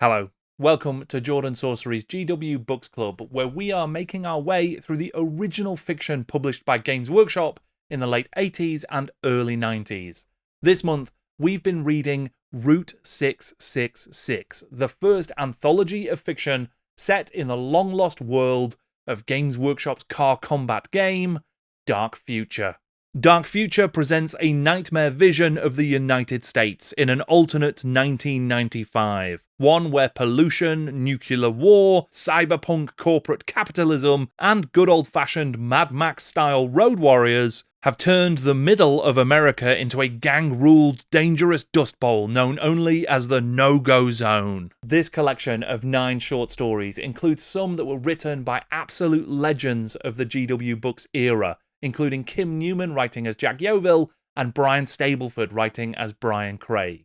Hello. Welcome to Jordan Sorcery's GW Books Club, where we are making our way through the original fiction published by Games Workshop in the late 80s and early 90s. This month, we've been reading Route 666, the first anthology of fiction set in the long-lost world of Games Workshop's car combat game, Dark Future. Dark Future presents a nightmare vision of the United States in an alternate 1995. One where pollution, nuclear war, cyberpunk corporate capitalism, and good old-fashioned Mad Max-style road warriors have turned the middle of America into a gang-ruled, dangerous dust bowl known only as the No-Go Zone. This collection of 9 short stories includes some that were written by absolute legends of the GW Books era, including Kim Newman writing as Jack Yeovil and Brian Stableford writing as Brian Craig.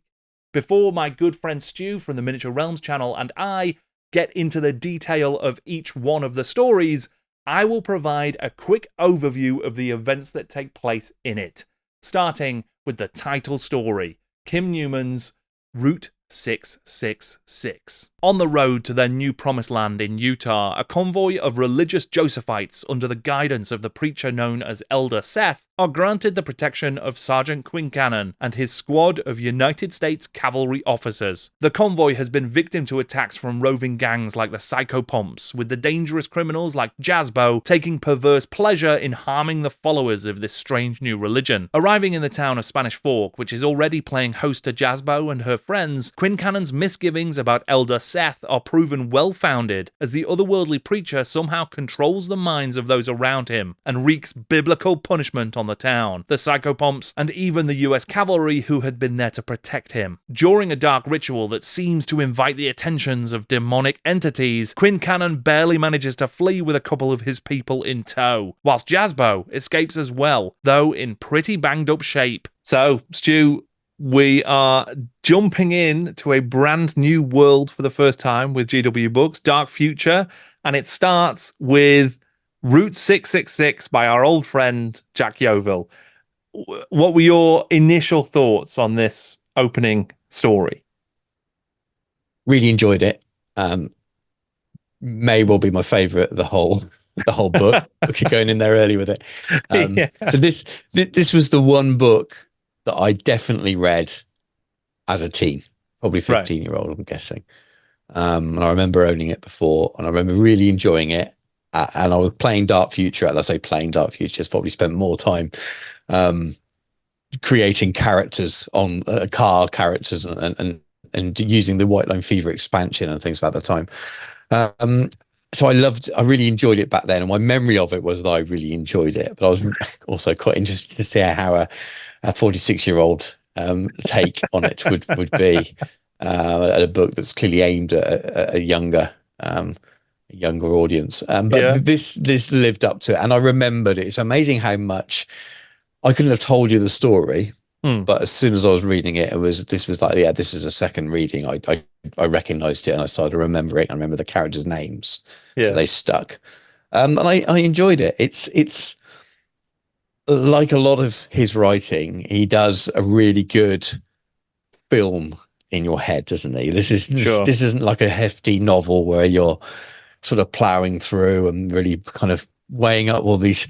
Before my good friend Stu from the Miniature Realms channel and I get into the detail of each one of the stories, I will provide a quick overview of the events that take place in it, starting with the title story, Kim Newman's Route 666. On the road to their new promised land in Utah, a convoy of religious Josephites under the guidance of the preacher known as Elder Seth are granted the protection of Sergeant Quincannon and his squad of United States cavalry officers. The convoy has been victim to attacks from roving gangs like the Psychopomps, with the dangerous criminals like Jazzbo taking perverse pleasure in harming the followers of this strange new religion. Arriving in the town of Spanish Fork, which is already playing host to Jazzbo and her friends, Quincannon's misgivings about Elder Seth are proven well-founded, as the otherworldly preacher somehow controls the minds of those around him and wreaks biblical punishment on the town, the Psychopomps, and even the US cavalry who had been there to protect him. During a dark ritual that seems to invite the attentions of demonic entities, Quincannon barely manages to flee with a couple of his people in tow, whilst Jazzbo escapes as well, though in pretty banged up shape. So, Stu, we are jumping in to a brand new world for the first time with GW Books, Dark Future, and it starts with Route 666 by our old friend Jack Yeovil. What were your initial thoughts on this opening story? Really enjoyed it. May well be my favorite the whole book. Okay, going in there early with it. Yeah. So this was the one book that I definitely read as a teen, probably 15-year-old, I'm guessing. And I remember owning it before, and I remember really enjoying it. And I was playing Dark Future. As I say, playing Dark Future, just probably spent more time creating characters on car characters and using the White Line Fever expansion and things at the time. So I really enjoyed it back then, and my memory of it was that I really enjoyed it. But I was also quite interested to see how a 46-year-old take on it would be at a book that's clearly aimed at a younger audience. But this lived up to it, and I remembered it. It's amazing how much I couldn't have told you the story, but as soon as I was reading it, this was like, yeah, this is a second reading. I recognized it, and I started remembering. I remember the characters' names, so they stuck. And I enjoyed it. It's like a lot of his writing, he does a really good film in your head, doesn't he? This isn't like a hefty novel where you're sort of plowing through and really kind of weighing up all these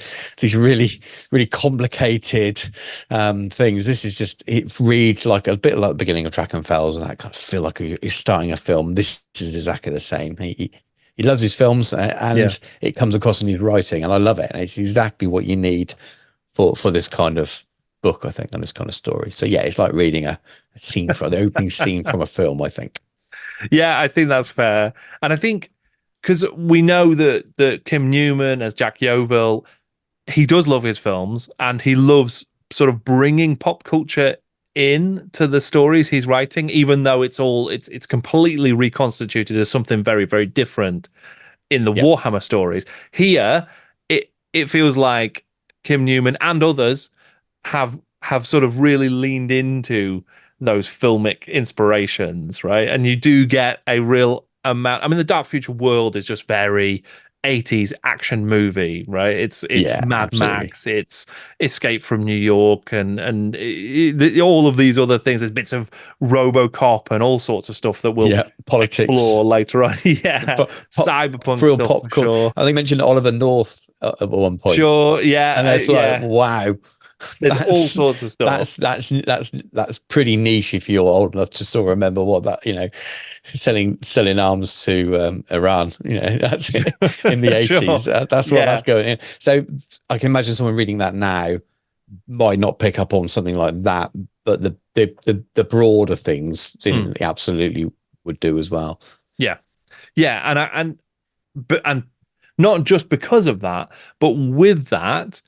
really, really complicated things. This is just, it reads like a bit like the beginning of Drachenfels, and that kind of feel like you're starting a film. This is exactly the same. He loves his films, and it comes across in his writing, and I love it. And it's exactly what you need for this kind of book, I think, and this kind of story. So yeah, it's like reading a scene from the opening scene from a film, I think. Yeah, I think that's fair. And I think because we know that Kim Newman as Jack Yeovil, he does love his films, and he loves sort of bringing pop culture in to the stories he's writing, even though it's completely reconstituted as something very, very different in the Warhammer stories. Here, it feels like Kim Newman and others have sort of really leaned into those filmic inspirations, right? And you do get a real amount. I mean, the Dark Future world is just very 80s action movie, right? It's Yeah, Mad absolutely. Max, it's Escape from New York, and all of these other things. There's bits of RoboCop and all sorts of stuff that we'll Yeah, explore politics, later on. Yeah, pop, cyberpunk real stuff for pop culture. sure. I think mentioned Oliver North at one point, Sure, yeah, and that's like, yeah. wow, There's all sorts of stuff. that's pretty niche if you're old enough to still remember what that, selling arms to Iran, that's in the Sure, 80s. That's what yeah. that's going in. So I can imagine someone reading that now might not pick up on something like that, but the broader things Mm. absolutely would do as well. Yeah, yeah, and not just because of that, but with that,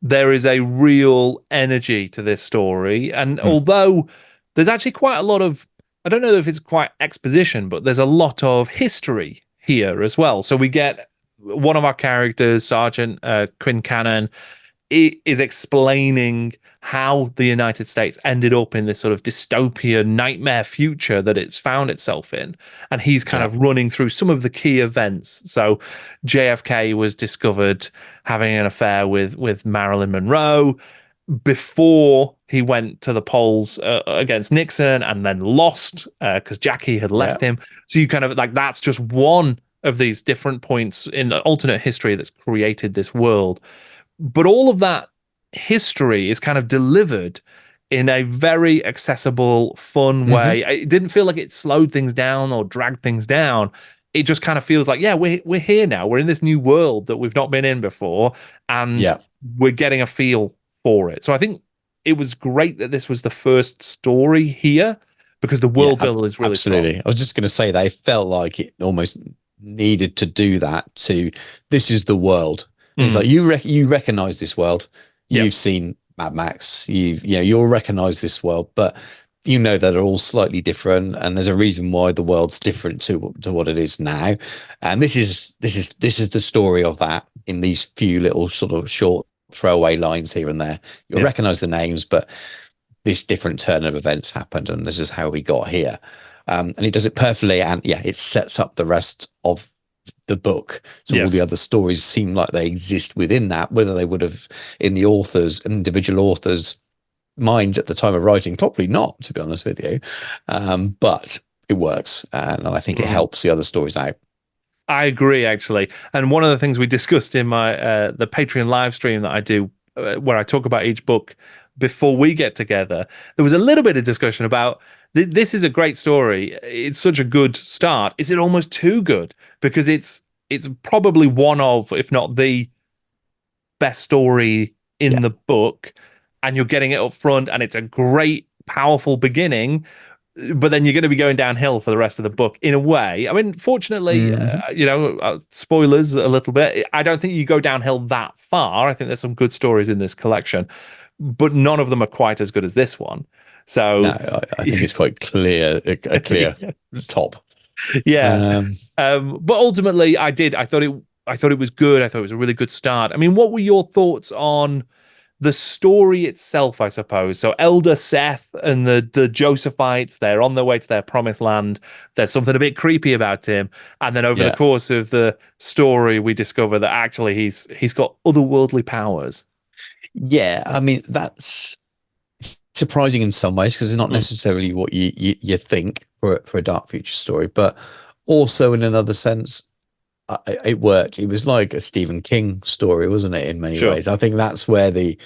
there is a real energy to this story. And Mm. although there's actually quite a lot of, I don't know if it's quite exposition, but there's a lot of history here as well. So we get one of our characters, Sergeant Quincannon, is explaining how the United States ended up in this sort of dystopian nightmare future that it's found itself in. And he's kind Yeah, of running through some of the key events. So JFK was discovered having an affair with Marilyn Monroe before he went to the polls against Nixon and then lost because Jackie had yeah. left him. So you kind of like, that's just one of these different points in alternate history that's created this world. But all of that history is kind of delivered in a very accessible, fun Hmm. way. It didn't feel like it slowed things down or dragged things down. It just kind of feels like, yeah, we're here now. We're in this new world that we've not been in before, and Yeah. we're getting a feel for it. So I think it was great that this was the first story here because the Yeah, world build is really strong. absolutely. I was just going to say that it felt like it almost needed to do that to this is the world. And it's like Mm. you recognize this world. Yep. You've seen Mad Max. You'll recognize this world, but you know that they're all slightly different, and there's a reason why the world's different to what it is now. And this is the story of that in these few little sort of short throwaway lines here and there. You'll Yeah. recognize the names, but this different turn of events happened, and this is how we got here. And he does it perfectly, and yeah, it sets up the rest of the book. So all Yes. the other stories seem like they exist within that, whether they would have in the individual authors' minds at the time of writing, probably not, to be honest with you. But it works, and I think it Mm. helps the other stories out. I agree, actually. And one of the things we discussed in my the Patreon live stream that I do, where I talk about each book before we get together, there was a little bit of discussion about this is a great story. It's such a good start. Is it almost too good? Because it's probably one of, if not the best story in Yeah. the book, and you're getting it up front, and it's a great, powerful beginning, but then you're going to be going downhill for the rest of the book in a way. I mean, fortunately, Mhm. spoilers a little bit. I don't think you go downhill that far. I think there's some good stories in this collection, but none of them are quite as good as this one. No, So, I think it's quite clear, a clear top. yeah. Um, But ultimately, I thought it was good. I thought it was a really good start. I mean, what were your thoughts on the story itself, I suppose? So Elder Seth and the Josephites, they're on their way to their promised land. There's something a bit creepy about him. And then over the yeah. course of the story, we discover that actually he's got otherworldly powers. Yeah, I mean that's surprising in some ways because it's not Mm, necessarily what you think for a dark future story, but also in another sense, it worked. It was like a Stephen King story, wasn't it? In many sure. ways, I think that's where the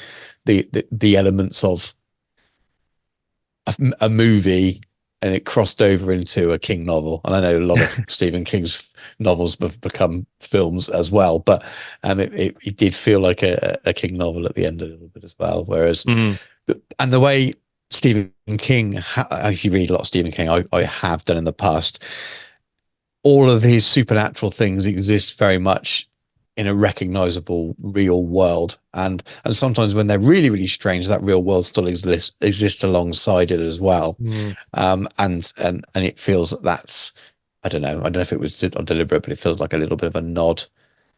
elements of a movie and it crossed over into a King novel. And I know a lot of Stephen King's novels have become films as well, but it did feel like a King novel at the end a little bit as well. Whereas, Mm, and the way Stephen King, if you read a lot of Stephen King, I have done in the past, all of these supernatural things exist very much in a recognizable real world, and sometimes when they're really really strange, that real world still exists alongside it as well. mm, And it feels that's, I don't know if it was deliberate, but it feels like a little bit of a nod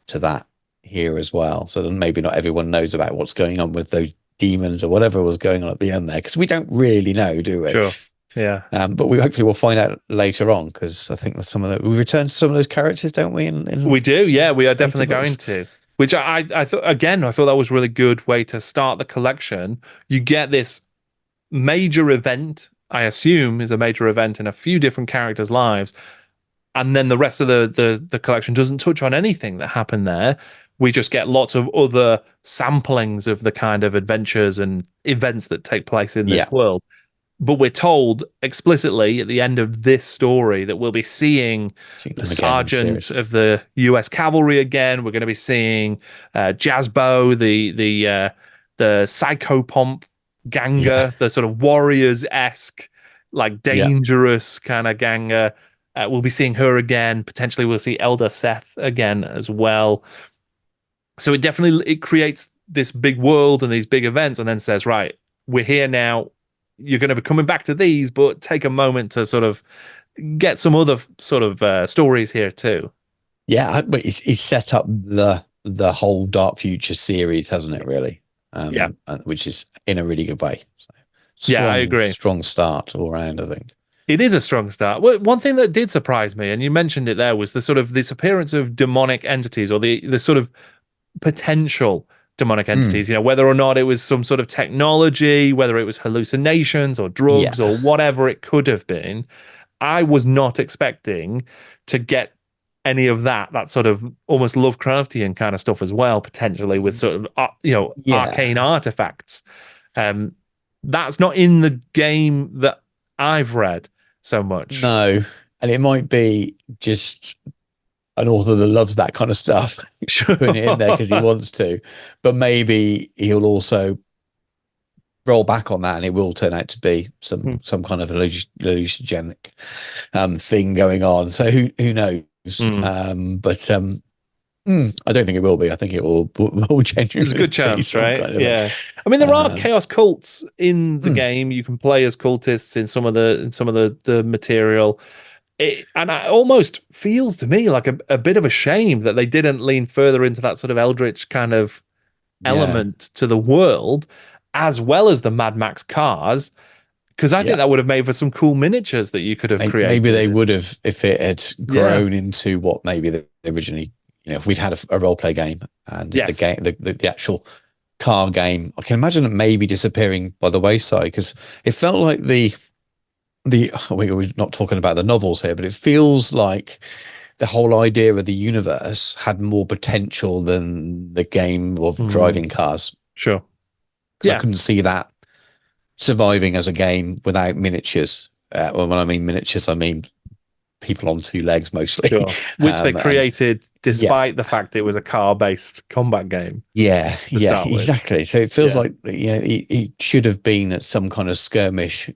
to that here as well. So then maybe not everyone knows about what's going on with those demons or whatever was going on at the end there, because we don't really know, do we? sure. Yeah. But we hopefully we'll find out later on, because I think that we return to some of those characters, don't we? We do, yeah. We are definitely books. going to. Which I thought, again, I thought that was a really good way to start the collection. You get this major event, I assume is a major event in a few different characters' lives, and then the rest of the collection doesn't touch on anything that happened there. We just get lots of other samplings of the kind of adventures and events that take place in this world. But we're told explicitly at the end of this story that we'll be seeing the sergeant of the U.S. Cavalry again. We're going to be seeing Jazbo, the psychopomp Ganga, the sort of warriors-esque, like dangerous kind of Ganga. We'll be seeing her again. Potentially we'll see Elder Seth again as well. So it creates this big world and these big events, and then says, right, we're here now. You're going to be coming back to these, but take a moment to sort of get some other sort of stories here too. Yeah, but he's set up the whole Dark Future series, hasn't it? Really, which is in a really good way. So I agree. Strong start all around, I think. It is a strong start. Well, one thing that did surprise me, and you mentioned it there, was the sort of this appearance of demonic entities, or the sort of potential demonic entities, whether or not it was some sort of technology, whether it was hallucinations or drugs or whatever it could have been. I was not expecting to get any of that sort of almost Lovecraftian kind of stuff as well, potentially with sort of, arcane artifacts. That's not in the game that I've read so much. No, and it might be just an author that loves that kind of stuff, putting it in there because he wants to, but maybe he'll also roll back on that, and it will turn out to be some kind of hallucinogenic thing going on. So who knows? But I don't think it will be. I think it will genuinely. There's a good chance, right? Kind of I mean, there are chaos cults in the game. You can play as cultists in some of the material. And it almost feels to me like a bit of a shame that they didn't lean further into that sort of eldritch kind of element to the world, as well as the Mad Max cars, because I think that would have made for some cool miniatures that you could have created. Maybe they would have if it had grown into what maybe they originally, if we'd had a role play game and the game, the actual car game. I can imagine it maybe disappearing by the wayside, because it felt like we're not talking about the novels here, but it feels like the whole idea of the universe had more potential than the game of driving cars. Sure. I couldn't see that surviving as a game without miniatures. When I mean miniatures, I mean people on two legs mostly. Sure. Which they created despite the fact it was a car-based combat game. Yeah, exactly. So it feels like it should have been some kind of skirmish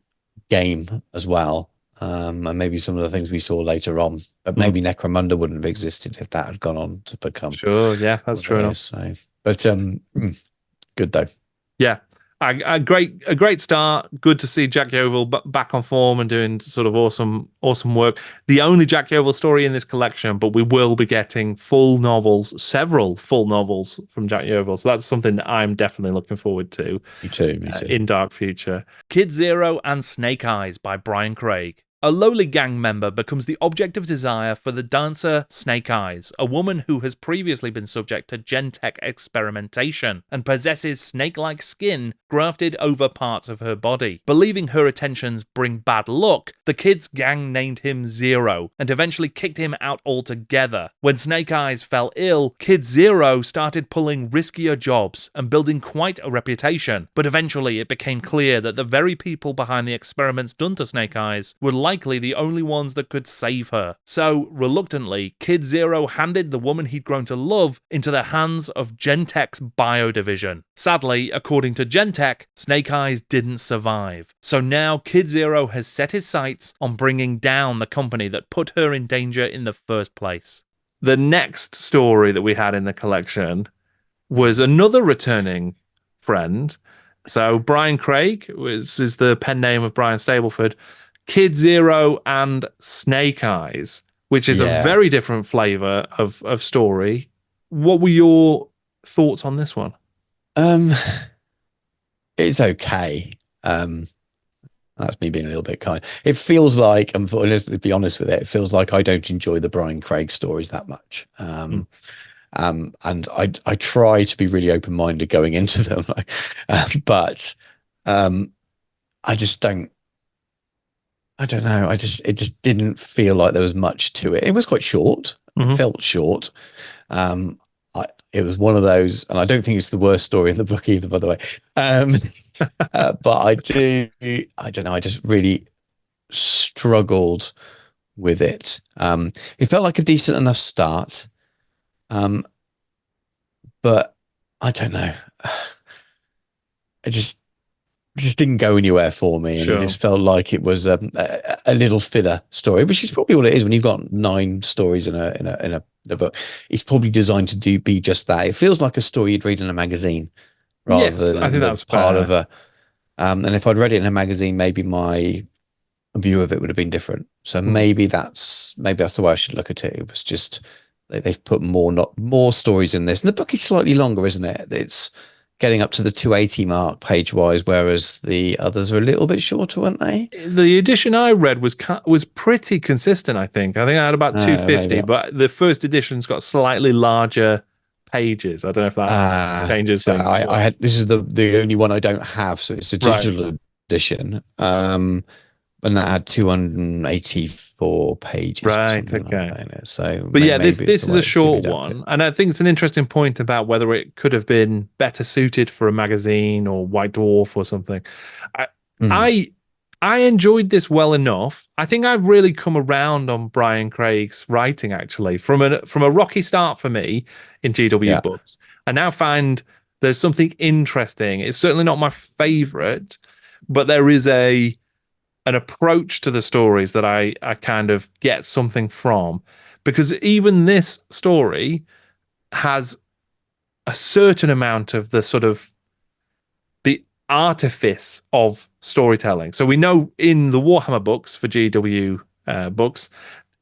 game as well, and maybe some of the things we saw later on, but maybe Necromunda wouldn't have existed if that had gone on to become. Sure, yeah, that's true enough. So, but good though. Yeah, a great start. Good to see Jack Yeovil back on form and doing sort of awesome work. The only Jack Yeovil story in this collection, but we will be getting several full novels from Jack Yeovil. So that's something that I'm definitely looking forward to. Me too. In Dark Future. Kid Zero and Snake Eyes by Brian Craig. A lowly gang member becomes the object of desire for the dancer Snake Eyes, a woman who has previously been subject to Gentech experimentation and possesses snake-like skin grafted over parts of her body. Believing her attentions bring bad luck, the kid's gang named him Zero and eventually kicked him out altogether. When Snake Eyes fell ill, Kid Zero started pulling riskier jobs and building quite a reputation, but eventually it became clear that the very people behind the experiments done to Snake Eyes were likely the only ones that could save her. So, reluctantly, Kid Zero handed the woman he'd grown to love into the hands of Gentech's bio division. Sadly, according to Gentech, Snake Eyes didn't survive. So now Kid Zero has set his sights on bringing down the company that put her in danger in the first place. The next story that we had in the collection was another returning friend. So Brian Craig is the pen name of Brian Stableford. Kid Zero and Snake Eyes, which is a very different flavor of story. What were your thoughts on this one? It's okay. That's me being a little bit kind. It feels like, to be honest with it, it feels like I don't enjoy the Brian Craig stories that much. And I try to be really open-minded going into them, but I just don't. I don't know. It just didn't feel like there was much to it. It was quite short. It felt short. It was one of those, and I don't think it's the worst story in the book either, by the way. But I don't know. I just really struggled with it. It felt like a decent enough start. But I don't know. It just didn't go anywhere for me, and it just felt like it was a little filler story, which is probably what it is when you've got 9 stories in a book. It's probably designed to be just that. It feels like a story you'd read in a magazine rather than I think that's part fair. of a. And if I'd read it in a magazine, maybe my view of it would have been different. So maybe that's the way I should look at it. It was just they've put more stories in this, and the book is slightly longer, isn't it? It's getting up to the 280 mark page wise, whereas the others are a little bit shorter, weren't they? The edition I read was pretty consistent. I think I had about 250, but the first edition's got slightly larger pages. I don't know if that changes things. I had this is the only one I don't have, so it's a digital edition. And that had 284 pages. Right. Okay. So, but yeah, this is a short one, and I think it's an interesting point about whether it could have been better suited for a magazine or White Dwarf or something. I enjoyed this well enough. I think I've really come around on Brian Craig's writing, actually, from a rocky start for me in GW books. I now find there's something interesting. It's certainly not my favorite, but there is an approach to the stories that I kind of get something from, because even this story has a certain amount of the sort of the artifice of storytelling. So we know in the Warhammer books for GW books,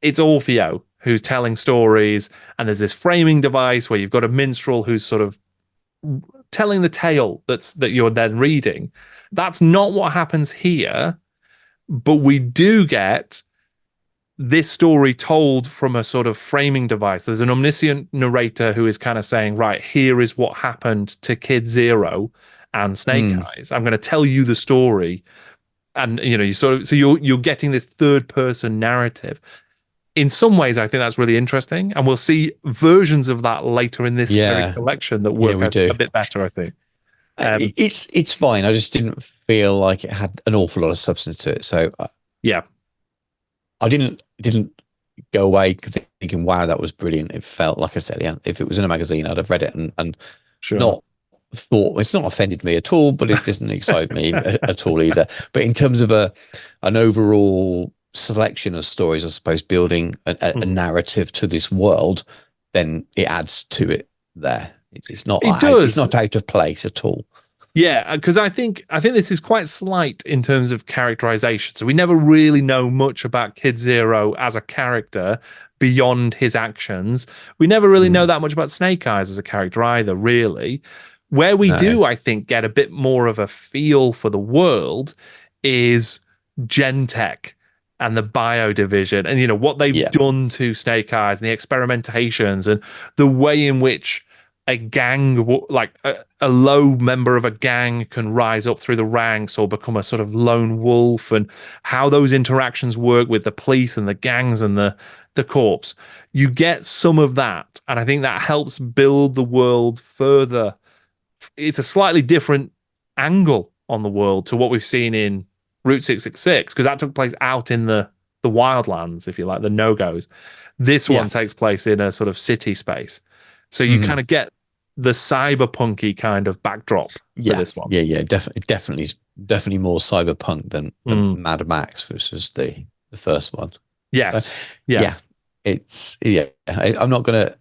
it's Orfeo who's telling stories, and there's this framing device where you've got a minstrel who's sort of telling the tale that you're then reading. That's not what happens here. But we do get this story told from a sort of framing device. There's an omniscient narrator who is kind of saying, right, here is what happened to Kid Zero and Snake Eyes. I'm going to tell you the story. And, you're getting this third person narrative. In some ways, I think that's really interesting. And we'll see versions of that later in this very collection that work a bit better, I think. It's fine. I just didn't feel like it had an awful lot of substance to it. So I didn't go away thinking, wow, that was brilliant. It felt, like I said, if it was in a magazine, I'd have read it and not thought, it's not offended me at all, but it doesn't excite me at all either. But in terms of an overall selection of stories, I suppose, building a narrative to this world, then it adds to it there. It's not out of place at all. Yeah, because I think this is quite slight in terms of characterization. So we never really know much about Kid Zero as a character beyond his actions. We never really know that much about Snake Eyes as a character either, really. Where we do, I think, get a bit more of a feel for the world is Gentech and the bio division, and what they've done to Snake Eyes and the experimentations and the way in which a gang, like a low member of a gang, can rise up through the ranks or become a sort of lone wolf, and how those interactions work with the police and the gangs and the corps. You get some of that, and I think that helps build the world further. It's a slightly different angle on the world to what we've seen in Route 666, because that took place out in the wildlands, if you like, the no-goes. This one takes place in a sort of city space. So you kind of get the cyberpunky kind of backdrop for this one. Definitely more cyberpunk than Mad Max, which was the first one. Yes. I'm not gonna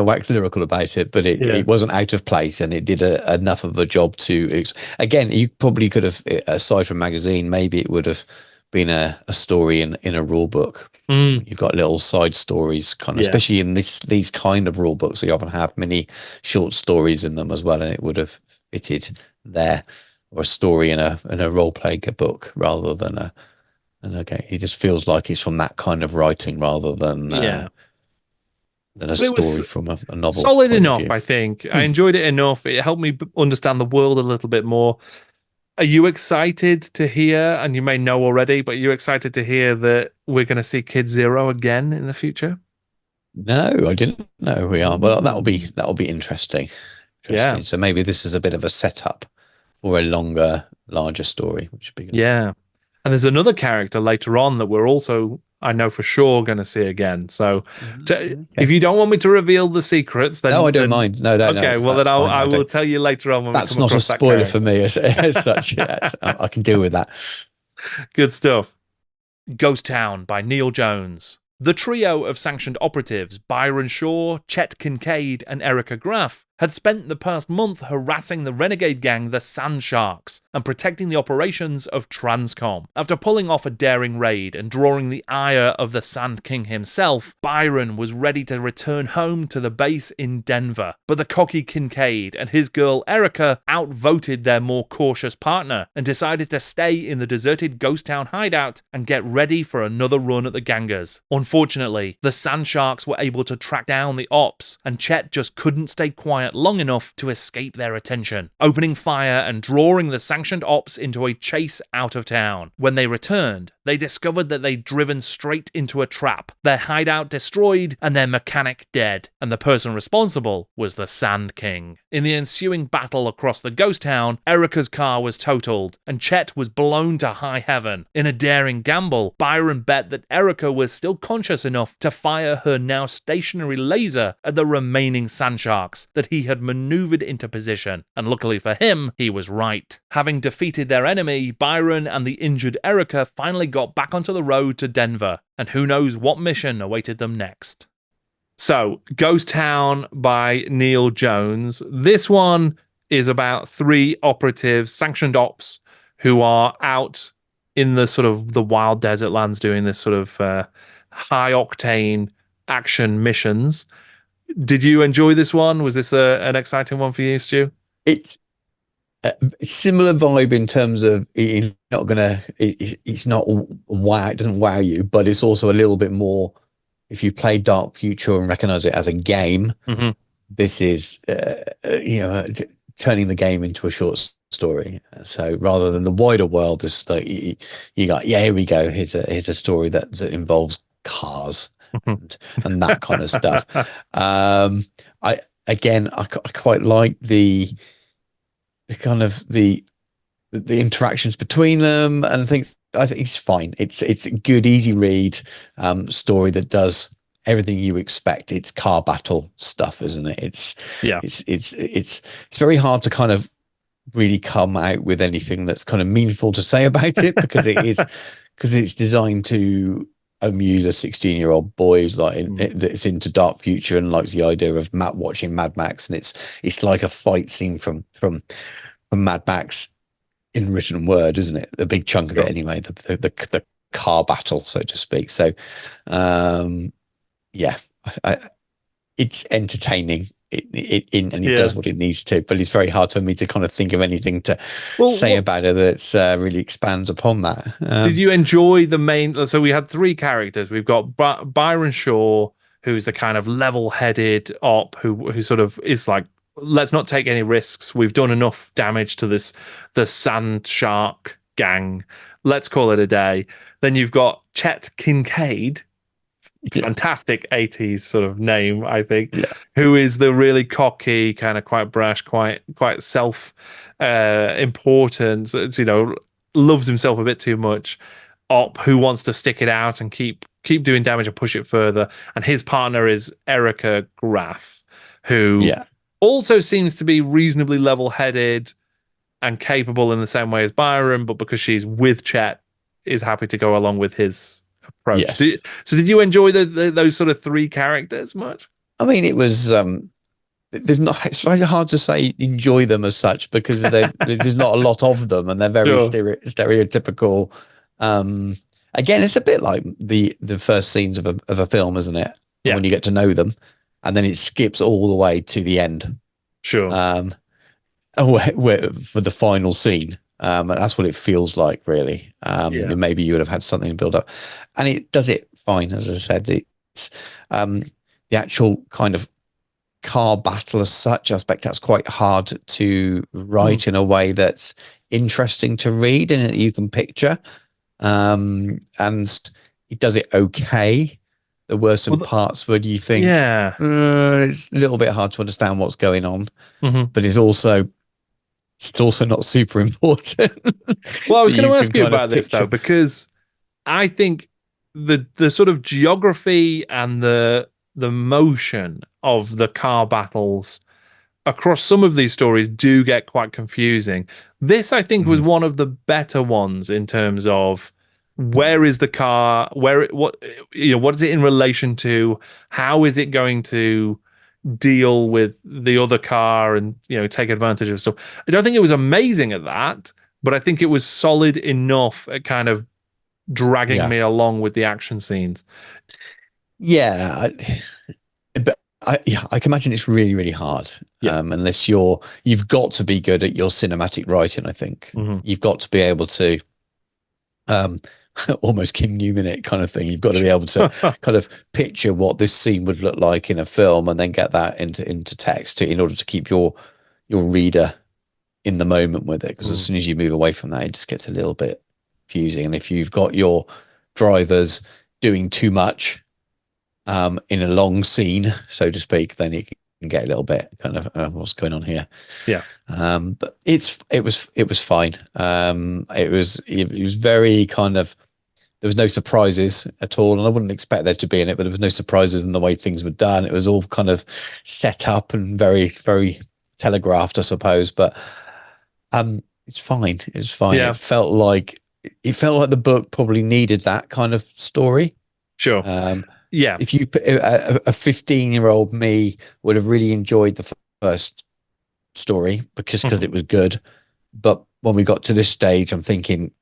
wax lyrical about it, but it wasn't out of place, and it did enough of a job to. Again, you probably could have, aside from magazine, maybe it would have been a story in a rule book. You've got little side stories, kind of, especially in these kind of rule books. You often have many short stories in them as well, and it would have fitted there or a story in a role playing book rather than okay. It just feels like it's from that kind of writing rather than a But it story was from a novel's solid point of enough, view. I think. I enjoyed it enough. It helped me understand the world a little bit more. Are you excited to hear, and you may know already, but are you excited to hear that we're going to see Kid Zero again in the future? No, I didn't know we are. Well, that'll be interesting. Yeah. So maybe this is a bit of a setup for a longer, larger story, which would be good. Yeah. And there's another character later on that we're also, I know for sure, going to see again. So if you don't want me to reveal the secrets, then... No, I don't mind. No, okay, well, then I will tell you later on when we come across that That's not a spoiler for me as such. I can deal with that. Good stuff. Ghost Town by Neil Jones. The trio of sanctioned operatives, Byron Shaw, Chet Kincaid, and Erica Graff, had spent the past month harassing the renegade gang, the Sand Sharks, and protecting the operations of Transcom. After pulling off a daring raid and drawing the ire of the Sand King himself, Byron was ready to return home to the base in Denver. But the cocky Kincaid and his girl Erica outvoted their more cautious partner and decided to stay in the deserted Ghost Town hideout and get ready for another run at the gangers. Unfortunately, the Sand Sharks were able to track down the ops, and Chet just couldn't stay quiet long enough to escape their attention, opening fire and drawing the sanctioned ops into a chase out of town. When they returned, they discovered that they'd driven straight into a trap, their hideout destroyed and their mechanic dead, and the person responsible was the Sand King. In the ensuing battle across the ghost town, Erica's car was totaled, and Chet was blown to high heaven. In a daring gamble, Byron bet that Erica was still conscious enough to fire her now stationary laser at the remaining Sand Sharks that he had maneuvered into position, and luckily for him, he was right. Having defeated their enemy, Byron and the injured Erica finally got back onto the road to Denver, and who knows what mission awaited them next. So, Ghost Town by Neil Jones. This one is about 3 operatives, sanctioned ops, who are out in the sort of the wild desert lands doing this sort of high-octane action missions. Did you enjoy this one? Was this an exciting one for you, Stu? It's a similar vibe in terms of it's not wow, it doesn't wow you, but it's also a little bit more. If you play Dark Future and recognize it as a game, this is turning the game into a short story. So rather than the wider world, it's like you got, here we go. Here's a story that involves cars and that kind of stuff. I quite like the kind of the interactions between them, and I think it's fine. It's a good, easy read story that does everything you expect. It's car battle stuff, isn't it? It's very hard to kind of really come out with anything that's kind of meaningful to say about it because it's designed to amuse a 16-year-old boy who's that's into Dark Future and likes the idea of watching Mad Max, and it's like a fight scene from Mad Max in written word, isn't it? A big chunk of it anyway, the car battle, so to speak. So it's entertaining. It does what it needs to, but it's very hard for me to kind of think of anything to say about it that's really expands upon that. Did you enjoy the main? So we had 3 characters. We've got Byron Shaw, who's the kind of level-headed op who sort of is like, let's not take any risks. We've done enough damage to the Sand Shark gang. Let's call it a day. Then you've got Chet Kincaid. Fantastic 80s sort of name, I think, who is the really cocky, kind of quite brash, quite self important, loves himself a bit too much op who wants to stick it out and keep doing damage and push it further. And his partner is Erica Graff, who also seems to be reasonably level-headed and capable in the same way as Byron, but because she's with Chet, is happy to go along with his approach. Yes. Did you enjoy those sort of 3 characters much? I mean, it was it's very hard to say enjoy them as such because there's not a lot of them and they're very stereotypical. Again, it's a bit like the first scenes of a film, isn't it? Yeah. When you get to know them, and then it skips all the way to the end. Sure. For the final scene, And that's what it feels like, really. Maybe you would have had something to build up, and it does it fine. As I said, it's the actual kind of car battle as such. I expect that's quite hard to write in a way that's interesting to read and that you can picture. And it does it okay. There were some parts where you think, it's a little bit hard to understand what's going on, but it's also not super important. Well, I was going to ask you about this though, because I think the sort of geography and the motion of the car battles across some of these stories do get quite confusing. This, I think, was one of the better ones in terms of where is the car, what is it in relation to, how is it going to deal with the other car and take advantage of stuff. I don't think it was amazing at that, but I think it was solid enough at kind of dragging me along with the action scenes. Yeah, but I can imagine it's really, really hard. Unless you've got to be good at your cinematic writing. I think you've got to be able to almost Kim Newman it kind of thing. You've got to be able to kind of picture what this scene would look like in a film and then get that into text in order to keep your reader in the moment with it. Because as soon as you move away from that, it just gets a little bit confusing. And if you've got your drivers doing too much in a long scene, so to speak, then it can get a little bit kind of what's going on here. But it was fine. It was very kind of, there was no surprises at all, and I wouldn't expect there to be in it, but there was no surprises in the way things were done. It was all kind of set up and very, very telegraphed, I suppose, but it's fine. It was fine. It felt like the book probably needed that kind of story. Sure. If you a 15-year-old me would have really enjoyed the first story because it was good, but when we got to this stage, I'm thinking,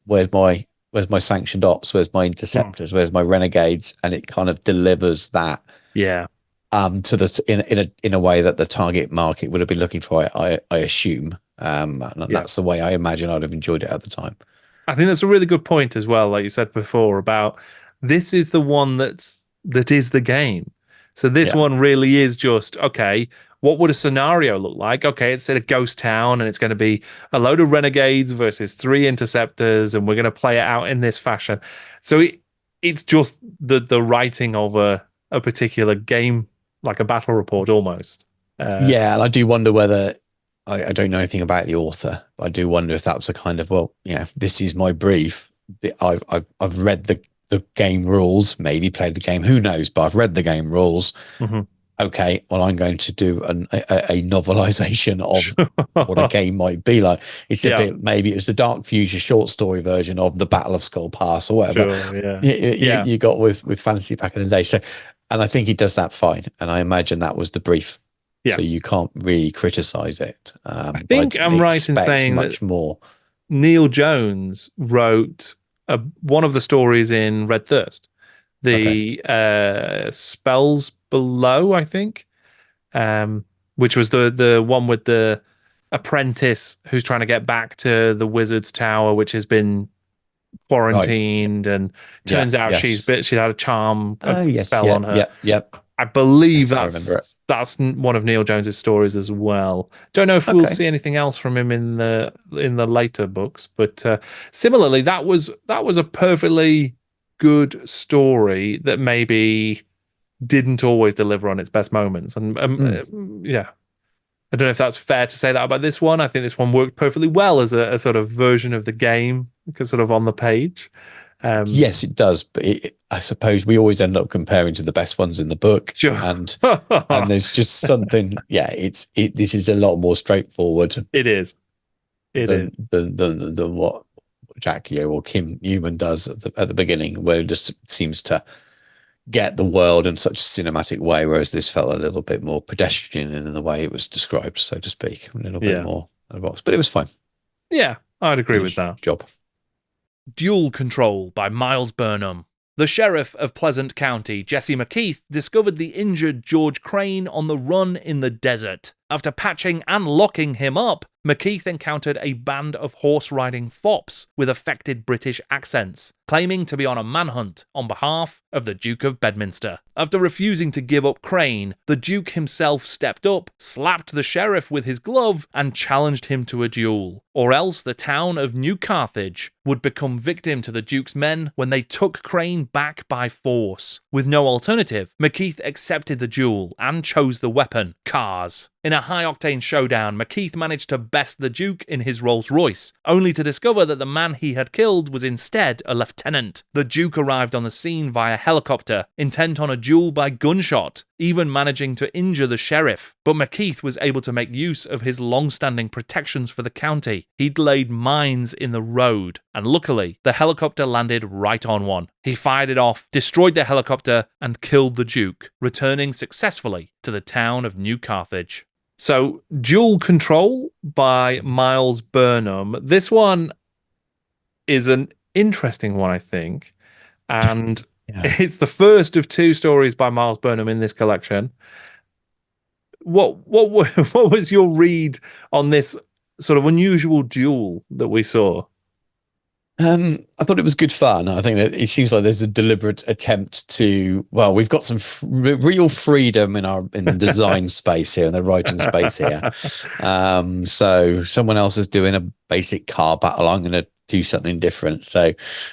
where's my sanctioned ops, where's my interceptors, where's my renegades, and it kind of delivers that to the in a way that the target market would have been looking for, I assume. That's the way I imagine I'd have enjoyed it at the time. I think that's a really good point as well, like you said before, about this is the one that is the game. So this one really is just, okay, what would a scenario look like? Okay, it's at a ghost town and it's going to be a load of renegades versus 3 interceptors, and we're going to play it out in this fashion. So it's just the writing of a particular game, like a battle report almost. And I do wonder whether, I don't know anything about the author, but I do wonder if that was a kind of, this is my brief. I've read the game rules, maybe played the game, who knows, but I've read the game rules. Okay, well, I'm going to do a novelization of what a game might be like. It's a bit, maybe it's the Dark Fuchsia short story version of the Battle of Skull Pass or whatever you got with fantasy back in the day. So, and I think he does that fine. And I imagine that was the brief. So you can't really criticize it. I think I'm right in saying much more. Neil Jones wrote one of the stories in Red Thirst, the Spells Below, I think, which was the one with the apprentice who's trying to get back to the wizard's tower, which has been quarantined, and turns out she's had a charm spell on her. I believe that's one of Neil Jones's stories as well. Don't know if we'll see anything else from him in the later books, but similarly, that was a perfectly good story that maybe didn't always deliver on its best moments. And I don't know if that's fair to say that about this one. I think this one worked perfectly well as a sort of version of the game, because sort of on the page. Yes, it does, but I suppose we always end up comparing to the best ones in the book, and there's just something. This is a lot more straightforward. It is. Than what Jack Yeovil or Kim Newman does at the beginning, where it just seems to get the world in such a cinematic way, whereas this felt a little bit more pedestrian in the way it was described, so to speak, a little bit more out of the box. But it was fine. Yeah, I'd agree with that. Job. Dual Control by Miles Burnham. The sheriff of Pleasant County, Jesse McKeith, discovered the injured George Crane on the run in the desert. After patching and locking him up, McKeith encountered a band of horse-riding fops with affected British accents, claiming to be on a manhunt on behalf of the Duke of Bedminster. After refusing to give up Crane, the Duke himself stepped up, slapped the sheriff with his glove, and challenged him to a duel. Or else the town of New Carthage would become victim to the Duke's men when they took Crane back by force. With no alternative, McKeith accepted the duel and chose the weapon, cars. In a high-octane showdown, McKeith managed to best the Duke in his Rolls-Royce, only to discover that the man he had killed was instead a lieutenant. The Duke arrived on the scene via helicopter, intent on a duel by gunshot, even managing to injure the sheriff. But McKeith was able to make use of his long-standing protections for the county. He'd laid mines in the road, and luckily, the helicopter landed right on one. He fired it off, destroyed the helicopter, and killed the Duke, returning successfully to the town of New Carthage. So, Dual Control by Miles Burnham. This one is an interesting one, I think. And it's the first of 2 stories by Miles Burnham in this collection. What was your read on this sort of unusual duel that we saw? I thought it was good fun. I think that it seems like there's a deliberate attempt to, well, we've got some real freedom in the design space here, in the writing space here. So someone else is doing a basic car battle. I'm going to do something different. So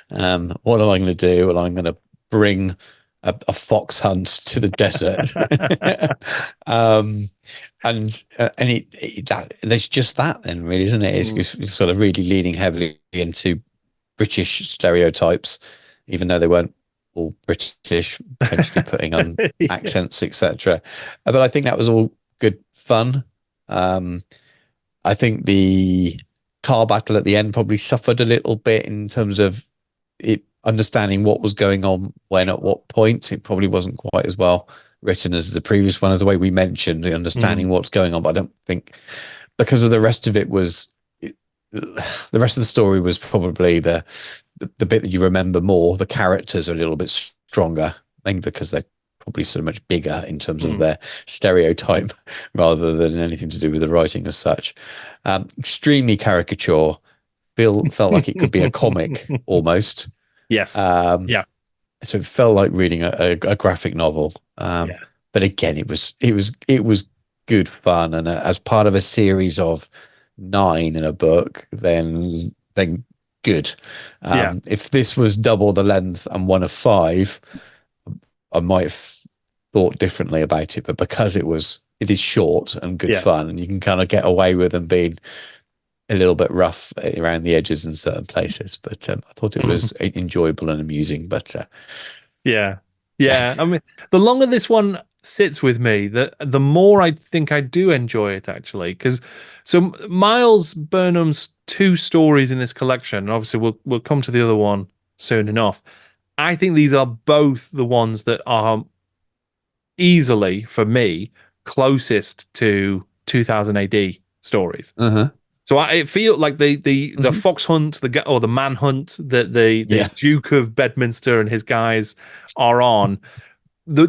what am I going to do? Well, I'm going to bring a fox hunt to the desert. There's just that then, really, isn't it? It's sort of really leaning heavily into British stereotypes, even though they weren't all British, potentially putting on accents, etc. But I think that was all good fun. I think the car battle at the end probably suffered a little bit in terms of it understanding what was going on when at what point. It probably wasn't quite as well written as the previous one, as the way we mentioned, the understanding what's going on. But I don't think, because of the rest of it was, the rest of the story was probably the bit that you remember more. The characters are a little bit stronger, mainly because they're probably so much bigger in terms of their stereotype rather than anything to do with the writing as such. Extremely caricature. Felt like it could be a comic almost. Yes. So it felt like reading a graphic novel. But again, it was good fun, and as part of a series of 9 in a book, then good. If this was double the length and one of 5, I might have thought differently about it. But because it is short and good fun, and you can kind of get away with them being a little bit rough around the edges in certain places. But I thought it was enjoyable and amusing. But I mean, the longer this one sits with me, the more I think I do enjoy it, actually. Because Miles Burnham's 2 stories in this collection, and obviously we'll come to the other one soon enough. I think these are both the ones that are easily, for me, closest to 2000 AD stories. So I feel like the fox hunt, the manhunt that the Duke of Bedminster and his guys are on,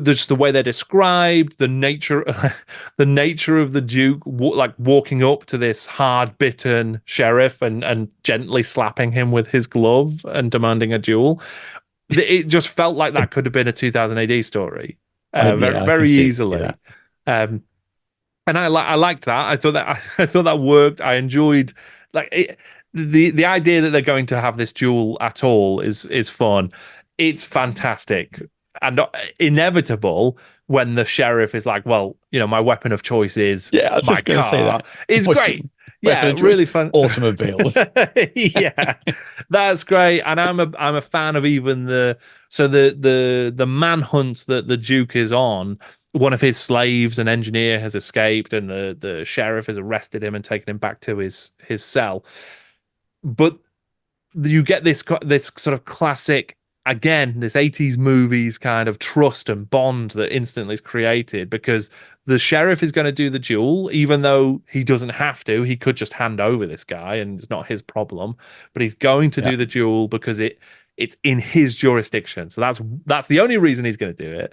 just the way they're described, the nature of the Duke, like walking up to this hard-bitten sheriff and gently slapping him with his glove and demanding a duel. It just felt like that could have been a 2000 AD story, very easily. And I liked that. I thought that worked. I enjoyed the idea that they're going to have this duel at all is fun. It's fantastic and inevitable when the sheriff is like, well, my weapon of choice is my car. Say that. It's great. Really fun. Automobiles. That's great. And I'm a fan of even the manhunt that the Duke is on. One of his slaves, an engineer, has escaped, and the sheriff has arrested him and taken him back to his cell. But you get this sort of classic, again, this 80s movies kind of trust and bond that instantly is created, because the sheriff is going to do the duel, even though he doesn't have to. He could just hand over this guy, and it's not his problem. But he's going to do the duel because it's in his jurisdiction. So that's the only reason he's going to do it.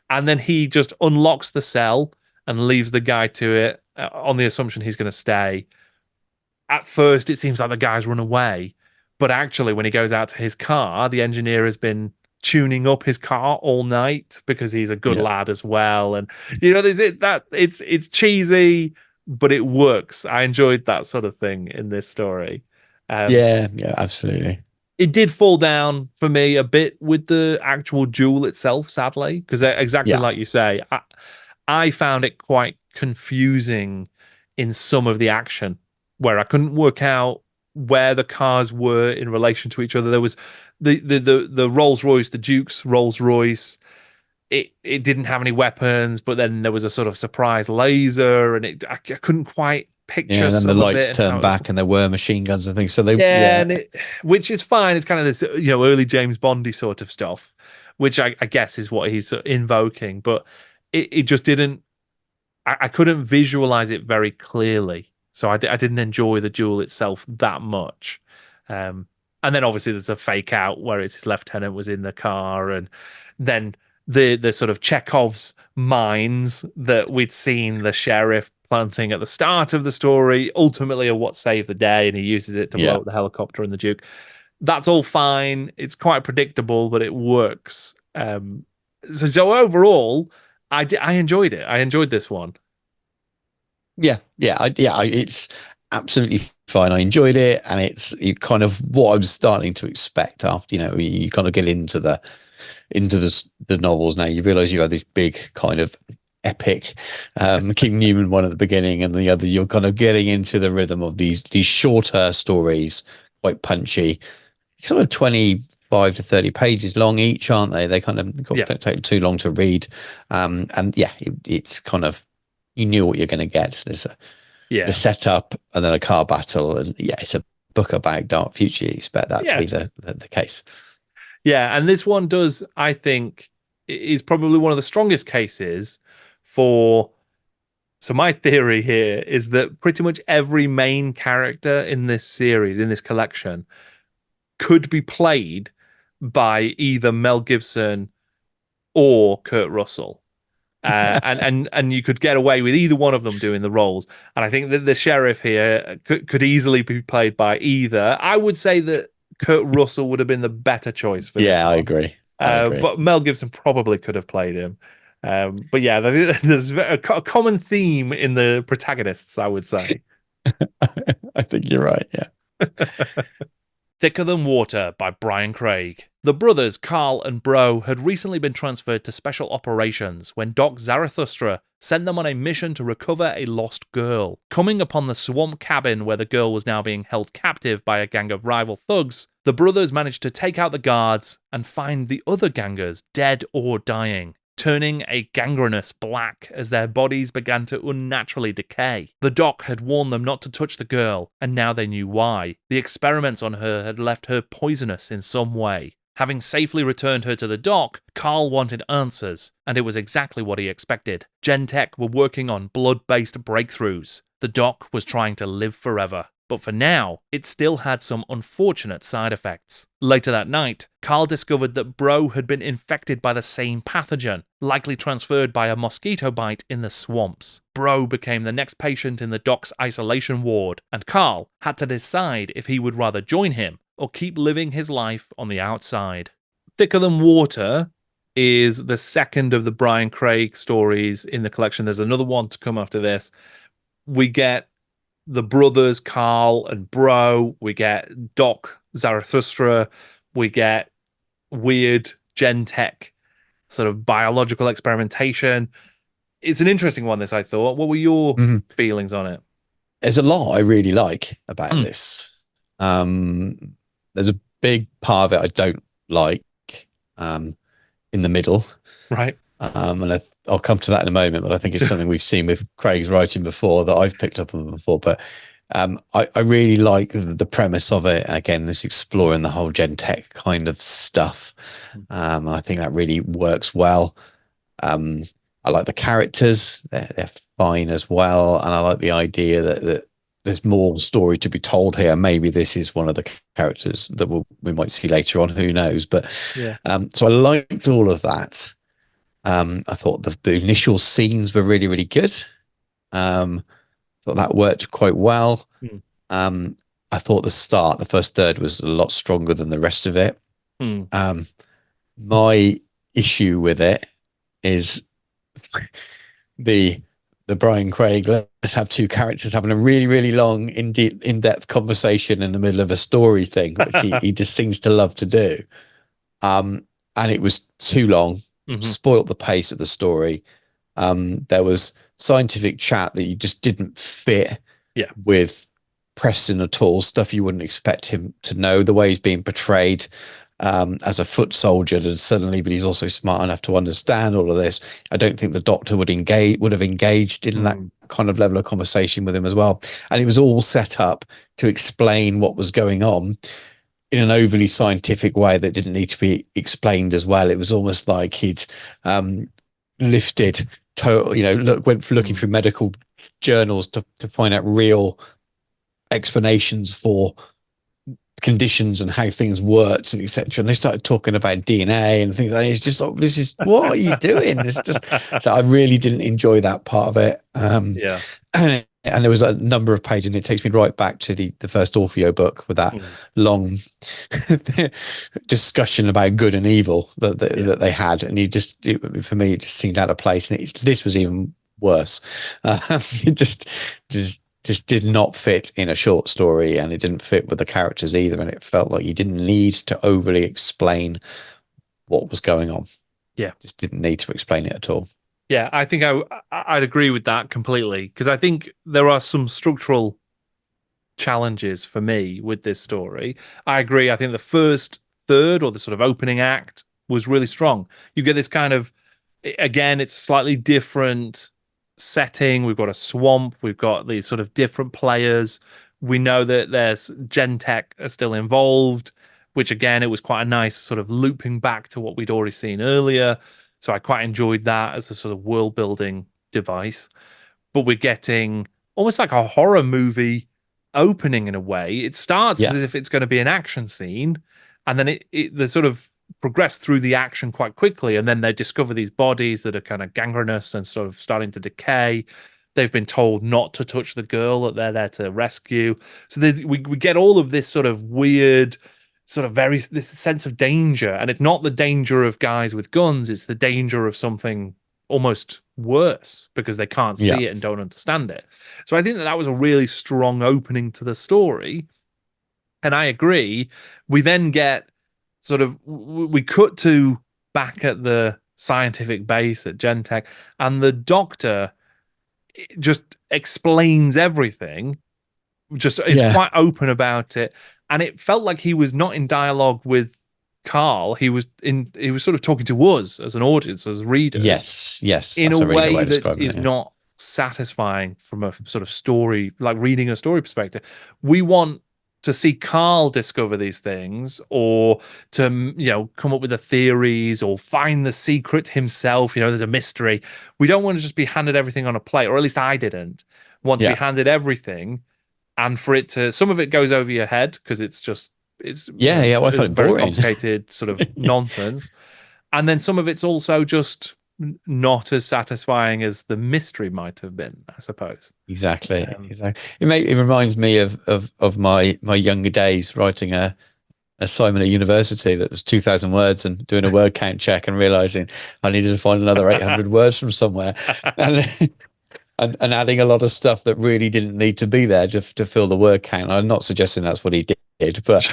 And then he just unlocks the cell and leaves the guy to it on the assumption he's going to stay. At first, it seems like the guy's run away, but actually, when he goes out to his car, the engineer has been tuning up his car all night because he's a good lad as well. And it's cheesy, but it works. I enjoyed that sort of thing in this story. Yeah, absolutely. It did fall down for me a bit with the actual duel itself, sadly, because exactly like you say, I found it quite confusing in some of the action where I couldn't work out where the cars were in relation to each other. There was the Rolls Royce, the Duke's Rolls Royce. It didn't have any weapons, but then there was a sort of surprise laser, and I couldn't quite picture. And then the lights turned back, and there were machine guns and things. So which is fine. It's kind of this early James Bondy sort of stuff, which I guess is what he's invoking. But it just didn't. I couldn't visualize it very clearly, so I didn't enjoy the duel itself that much. And then obviously there's a fake out where it's his lieutenant was in the car, and then the sort of Chekhov's mines that we'd seen the sheriff planting at the start of the story ultimately are what saved the day, and he uses it to blow up the helicopter and the Duke. That's all fine. It's quite predictable, but it works. So overall, I enjoyed it. I enjoyed this one. It's absolutely fine. I enjoyed it, and it's kind of what I was starting to expect after you kind of get into the novels. Now you realize you have this big kind of epic King Newman one at the beginning, and the other you're kind of getting into the rhythm of these shorter stories, quite punchy, sort of 25 to 30 pages long each, aren't they? They kind of don't take too long to read, it's kind of, you knew what you're going to get. There's a setup and then a car battle, and it's a book about Dark Future. You expect that to be the case. Yeah, and this one does, I think, is probably one of the strongest cases for. So my theory here is that pretty much every main character in this series, in this collection, could be played by either Mel Gibson or Kurt Russell. And you could get away with either one of them doing the roles. And I think that the sheriff here could easily be played by either. I would say that Kurt Russell would have been the better choice for this one. I agree. But Mel Gibson probably could have played him. But yeah, there's a common theme in the protagonists, I would say. I think you're right, yeah. Thicker Than Water by Brian Craig. The brothers, Carl and Bro, had recently been transferred to Special Operations when Doc Zarathustra sent them on a mission to recover a lost girl. Coming upon the swamp cabin where the girl was now being held captive by a gang of rival thugs, the brothers managed to take out the guards and find the other gangers dead or dying, turning a gangrenous black as their bodies began to unnaturally decay. The doc had warned them not to touch the girl, and now they knew why. The experiments on her had left her poisonous in some way. Having safely returned her to the doc, Carl wanted answers, and it was exactly what he expected. Gentech were working on blood-based breakthroughs. The doc was trying to live forever. But for now, it still had some unfortunate side effects. Later that night, Carl discovered that Bro had been infected by the same pathogen, likely transferred by a mosquito bite in the swamps. Bro became the next patient in the doc's isolation ward, and Carl had to decide if he would rather join him or keep living his life on the outside. Thicker Than Water is the second of the Brian Craig stories in the collection. There's another one to come after this. We get the brothers, Carl and Bro. We get Doc Zarathustra. We get weird Gentech sort of biological experimentation. It's an interesting one, this, I thought. What were your feelings on it? There's a lot I really like about this. There's a big part of it I don't like in the middle. Right. And I'll come to that in a moment, but I think it's something we've seen with Craig's writing before that I've picked up on before. But I really like the premise of it. Again, this exploring the whole Gen Tech kind of stuff. And I think that really works well. I like the characters. They're fine as well. And I like the idea that there's more story to be told here. Maybe this is one of the characters that we might see later on. Who knows? But so I liked all of that. I thought the initial scenes were really, really good. Thought that worked quite well. Mm. I thought the first third was a lot stronger than the rest of it. Mm. My issue with it is the Brian Craig, let's have two characters having a really, really long, in-depth conversation in the middle of a story thing, which he just seems to love to do. And it was too long, spoilt the pace of the story. There was scientific chat that you just didn't fit with Preston at all, stuff you wouldn't expect him to know, the way he's being portrayed as a foot soldier, and suddenly, but he's also smart enough to understand all of this. I don't think the Doctor would have engaged in that kind of level of conversation with him as well. And it was all set up to explain what was going on in an overly scientific way that didn't need to be explained as well. It was almost like he'd lifted, went looking through medical journals to find out real explanations for conditions and how things worked and etc. And they started talking about DNA and things like that. It's just like, this is, what are you doing? This just, so I really didn't enjoy that part of it. And there was a number of pages, and it takes me right back to the first Orfeo book with that long discussion about good and evil that they had. And for me, it just seemed out of place. And this was even worse. It just did not fit in a short story, and it didn't fit with the characters either. And it felt like you didn't need to overly explain what was going on. Yeah. Just didn't need to explain it at all. Yeah, I think I'd agree with that completely, because I think there are some structural challenges for me with this story. I agree. I think the first third, or the sort of opening act, was really strong. You get this kind of, again, it's a slightly different setting. We've got a swamp. We've got these sort of different players. We know that there's Gentech are still involved, which again, it was quite a nice sort of looping back to what we'd already seen earlier. So I quite enjoyed that as a sort of world building device. But we're getting almost like a horror movie opening in a way. It starts as if it's going to be an action scene, and then they sort of progress through the action quite quickly, and then they discover these bodies that are kind of gangrenous and sort of starting to decay. They've been told not to touch the girl that they're there to rescue. So we get all of this sort of weird, sort of this sense of danger, and it's not the danger of guys with guns, it's the danger of something almost worse because they can't see it and don't understand it. So I think that was a really strong opening to the story. And I agree. We then get sort of, we cut to back at the scientific base at Gentech, and the Doctor just explains everything, just is quite open about it. And it felt like he was not in dialogue with Carl. He was sort of talking to us as an audience, as readers. Yes. In a way that is not satisfying from a sort of story, like reading a story perspective. We want to see Carl discover these things, or to, come up with the theories, or find the secret himself. There's a mystery. We don't want to just be handed everything on a plate, or at least I didn't want to be handed everything. And for it to, some of it goes over your head because I found it very boring, complicated sort of nonsense, and then some of it's also just not as satisfying as the mystery might have been, I suppose. Exactly. It reminds me of my younger days writing a assignment at university that was 2,000 words and doing a word count check and realizing I needed to find another 800 words from somewhere. And adding a lot of stuff that really didn't need to be there to fill the word count. I'm not suggesting that's what he did, but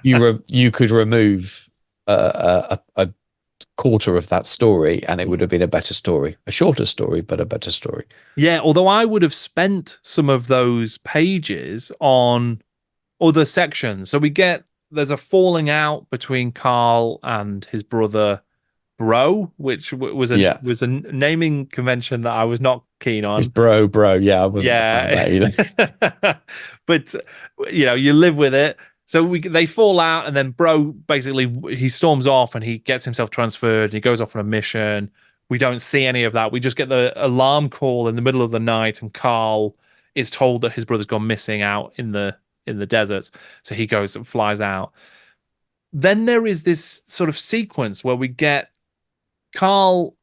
you could remove a quarter of that story and it would have been a better story, a shorter story, but a better story. Yeah, although I would have spent some of those pages on other sections. So there's a falling out between Carl and his brother Bro, which was a naming convention that I was not keen on. It's bro. Yeah, I wasn't a fan of that either. But you live with it. So they fall out, and then Bro basically he storms off and he gets himself transferred and he goes off on a mission. We don't see any of that. We just get the alarm call in the middle of the night, and Carl is told that his brother's gone missing out in the deserts. So he goes and flies out. Then there is this sort of sequence where we get Carl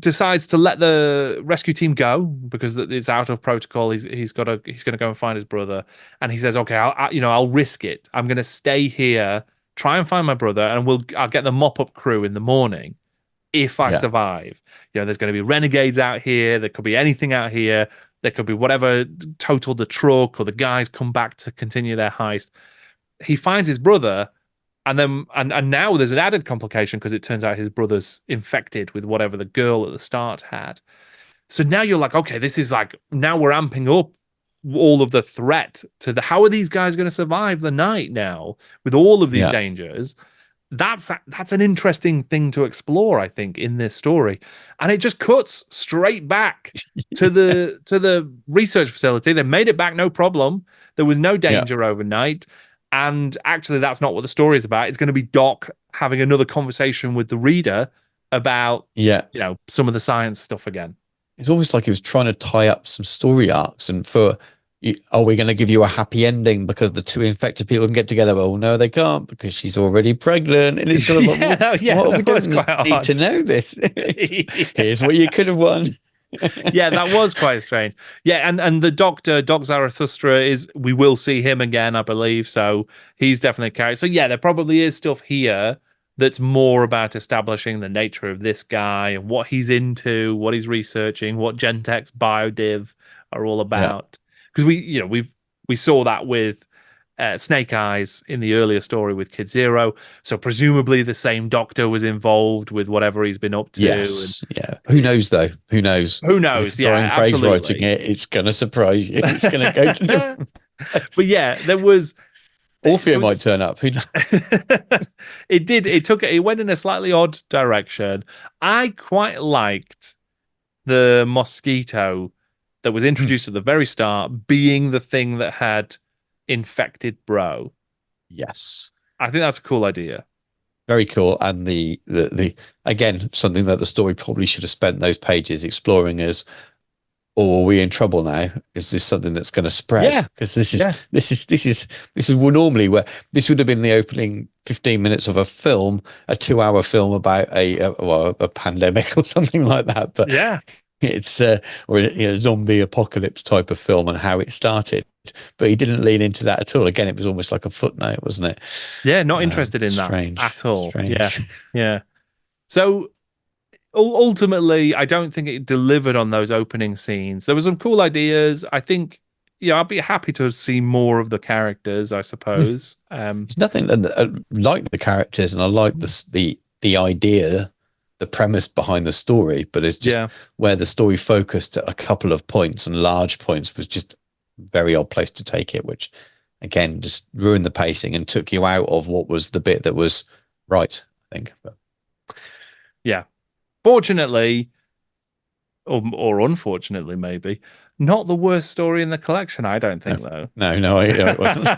decides to let the rescue team go because it's out of protocol. He's going to go and find his brother, and he says, "Okay, I'll risk it. I'm going to stay here, try and find my brother, and I'll get the mop up crew in the morning if I survive. There's going to be renegades out here. There could be anything out here. There could be whatever totaled the truck, or the guys come back to continue their heist." He finds his brother. And now there's an added complication because it turns out his brother's infected with whatever the girl at the start had. So now you're like, okay, this is like, now we're amping up all of the threat to how are these guys going to survive the night now with all of these dangers? That's an interesting thing to explore, I think, in this story. And it just cuts straight back to the research facility. They made it back, no problem. There was no danger overnight. And actually, that's not what the story is about. It's going to be Doc having another conversation with the reader about, some of the science stuff again. It's almost like he was trying to tie up some story arcs. And are we going to give you a happy ending because the two infected people can get together? Well, no, they can't because she's already pregnant. And it's kind of like, we don't need to know this. Here's what you could have won. Yeah, that was quite strange. Yeah, and the Doc Zarathustra we will see him again, I believe. So he's definitely a character. So yeah, there probably is stuff here that's more about establishing the nature of this guy and what he's into, what he's researching, what Gentek's biodiv are all about. Because we saw that with Snake Eyes in the earlier story with Kid Zero. So presumably the same doctor was involved with whatever he's been up to. Yes. Who knows though? Who knows? Yeah, Brian Craig's writing it. It's going to surprise you. It's going to go to different places. But yeah, there was... Orphea might turn up. Who knows? It went in a slightly odd direction. I quite liked the mosquito that was introduced at the very start being the thing that had infected Bro. Yes, I think that's a cool idea. Very cool. And the again, something that the story probably should have spent those pages exploring is, are we in trouble now? Is this something that's going to spread? Because this is normally where this would have been the opening 15 minutes of a film, a 2-hour film about a pandemic or something like that. But it's or a zombie apocalypse type of film and how it started. But he didn't lean into that at all. Again, it was almost like a footnote, wasn't it? Yeah, not interested in that at all. Yeah. So ultimately, I don't think it delivered on those opening scenes. There were some cool ideas. I think, I'd be happy to see more of the characters, I suppose. There's nothing I like the characters, and I like the idea, the premise behind the story, but it's just where the story focused at a couple of points and large points was just very odd place to take it, which again just ruined the pacing and took you out of what was the bit that was right, I think. But fortunately, or unfortunately, maybe not the worst story in the collection. I don't think though. No, it wasn't.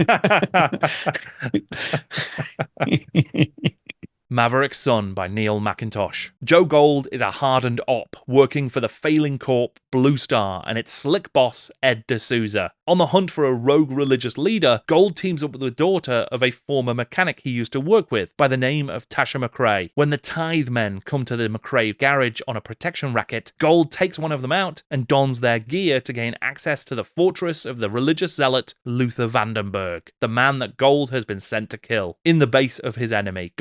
Maverick's Son by Neil McIntosh. Joe Gold is a hardened op working for the failing corp Blue Star and its slick boss Ed D'Souza. On the hunt for a rogue religious leader, Gold teams up with the daughter of a former mechanic he used to work with by the name of Tasha McRae. When the Tithe men come to the McRae garage on a protection racket, Gold takes one of them out and dons their gear to gain access to the fortress of the religious zealot Luther Vandenberg, the man that Gold has been sent to kill. In the base of his enemy,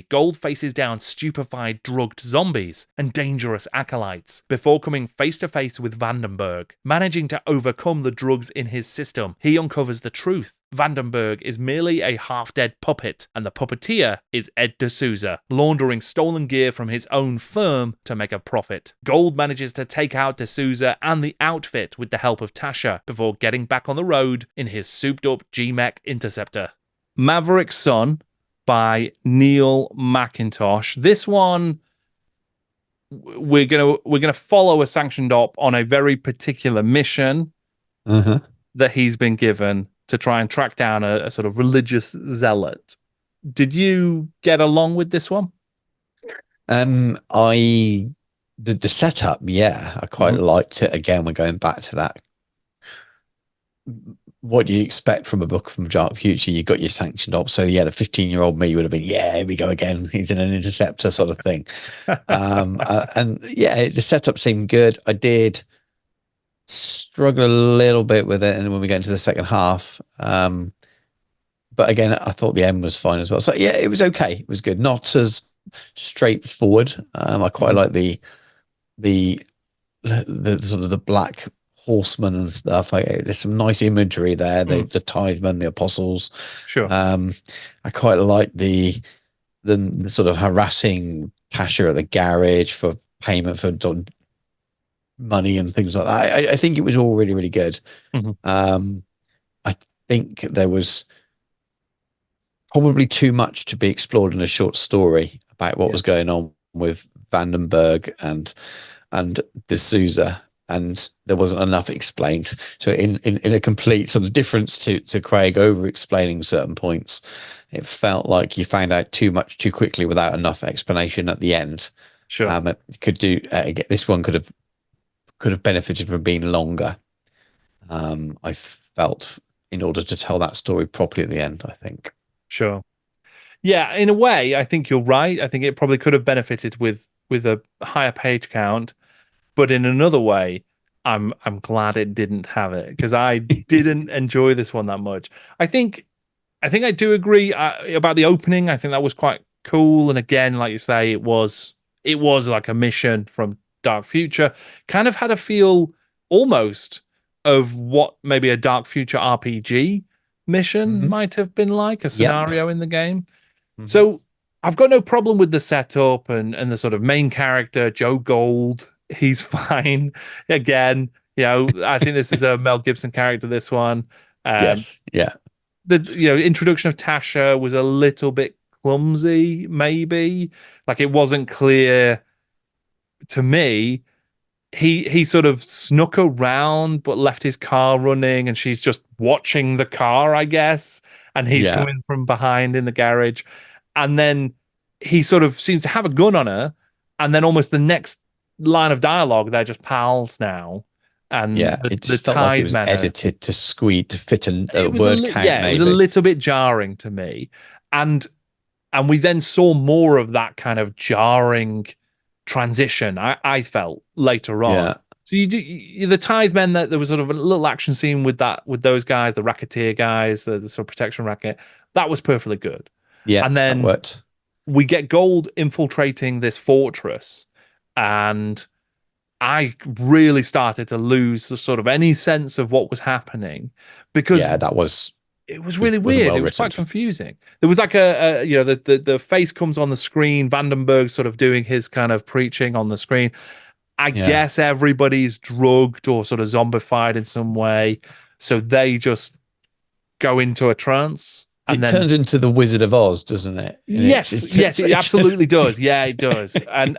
Gold faces down stupefied, drugged zombies and dangerous acolytes before coming face to face with Vandenberg. Managing to overcome the drugs in his system, he uncovers the truth. Vandenberg is merely a half-dead puppet, and the puppeteer is Ed D'Souza, laundering stolen gear from his own firm to make a profit. Gold manages to take out D'Souza and the outfit with the help of Tasha before getting back on the road in his souped-up G-Mech Interceptor. Maverick's Son by Neil McIntosh. This one, we're gonna follow a sanctioned op on a very particular mission that he's been given to try and track down a sort of religious zealot. Did you get along with this one? The setup, I quite liked it. Again, we're going back to that what you expect from a book from Dark Future. You got your sanctioned op. So yeah, the 15-year-old me would have been, yeah, here we go again. He's in an interceptor sort of thing. And yeah, the setup seemed good. I did struggle a little bit with it, and when we get into the second half, but again, I thought the end was fine as well. So yeah, it was okay. It was good. Not as straightforward. I quite like the sort of the black horsemen and stuff. There's some nice imagery there. The tithe-men, the apostles. Sure. I quite like the sort of harassing Tasha at the garage for payment for money and things like that. I think it was all really, really good. I think there was probably too much to be explored in a short story about what was going on with Vandenberg and D'Souza, and there wasn't enough explained. So in a complete sort of difference to Craig over explaining certain points, it felt like you found out too much too quickly without enough explanation at the end. Sure. It could do this one could have benefited from being longer. I felt, in order to tell that story properly at the end, I think. Sure. Yeah, in a way, I think you're right. I think it probably could have benefited with a higher page count, but in another way, I'm glad it didn't have it, because I didn't enjoy this one that much. I think I do agree about the opening. I think that was quite cool, and again, like you say, it was like a mission from Dark Future. Kind of had a feel almost of what maybe a Dark Future RPG mission might have been like, a scenario in the game. So I've got no problem with the setup and the sort of main character, Joe Gold. He's fine. Again, I think this is a Mel Gibson character, this one. Yes. Yeah. The introduction of Tasha was a little bit clumsy, maybe. Like, it wasn't clear to me. He sort of snuck around but left his car running, and she's just watching the car, I guess, and he's coming from behind in the garage, and then he sort of seems to have a gun on her, and then almost the next line of dialogue, they're just pals now. And it just felt like it was edited to fit a word count. Yeah, it was a little bit jarring to me, and we then saw more of that kind of jarring transition, I felt, later on. Yeah. So the Tithe-men, that there was sort of a little action scene with those guys, the racketeer guys, the sort of protection racket. That was perfectly good. Yeah, and then we get Gold infiltrating this fortress, and I really started to lose the sort of any sense of what was happening, because it was really weird. It was quite confusing. There was like the face comes on the screen, Vandenberg sort of doing his kind of preaching on the screen. I guess everybody's drugged or sort of zombified in some way, so they just go into a trance. And it turns into the Wizard of Oz, doesn't it? Yes, it absolutely does. Yeah, it does. And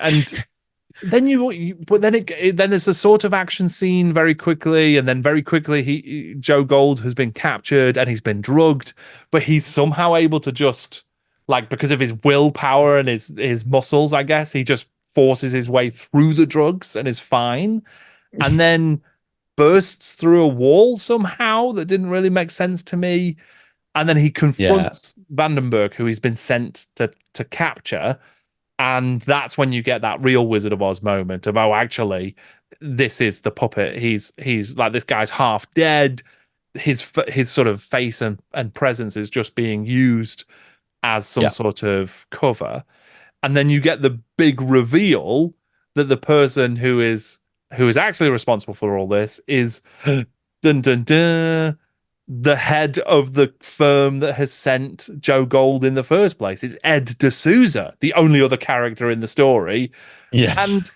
then then there's a sort of action scene very quickly, and then very quickly Joe Gold has been captured and he's been drugged, but he's somehow able to just, like, because of his willpower and his muscles, I guess, he just forces his way through the drugs and is fine, and then bursts through a wall somehow that didn't really make sense to me, and then he confronts Vandenberg, who he's been sent to capture. And that's when you get that real Wizard of Oz moment of, oh, actually, this is the puppet. He's like, this guy's half dead. His sort of face and presence is just being used as some sort of cover. And then you get the big reveal that the person who is actually responsible for all this is dun dun dun, the head of the firm that has sent Joe Gold in the first place. It's Ed D'Souza, the only other character in the story. Yes.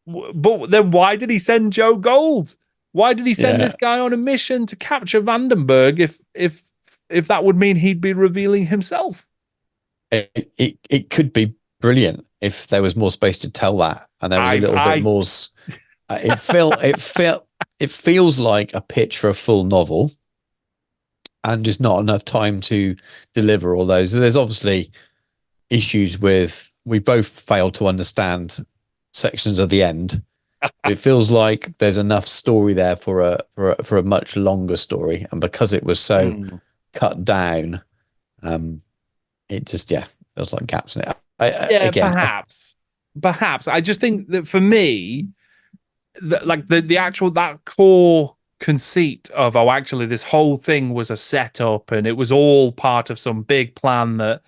But then why did he send Joe Gold? Why did he send this guy on a mission to capture Vandenberg if that would mean he'd be revealing himself? It could be brilliant if there was more space to tell that, and there was a little bit more. It feels like a pitch for a full novel, and just not enough time to deliver all those. There's obviously issues with, we both failed to understand sections of the end. It feels like there's enough story there for a much longer story, and because it was so cut down, it just feels like gaps in it. Perhaps. I just think that for me, the actual that core conceit of actually this whole thing was a setup and it was all part of some big plan that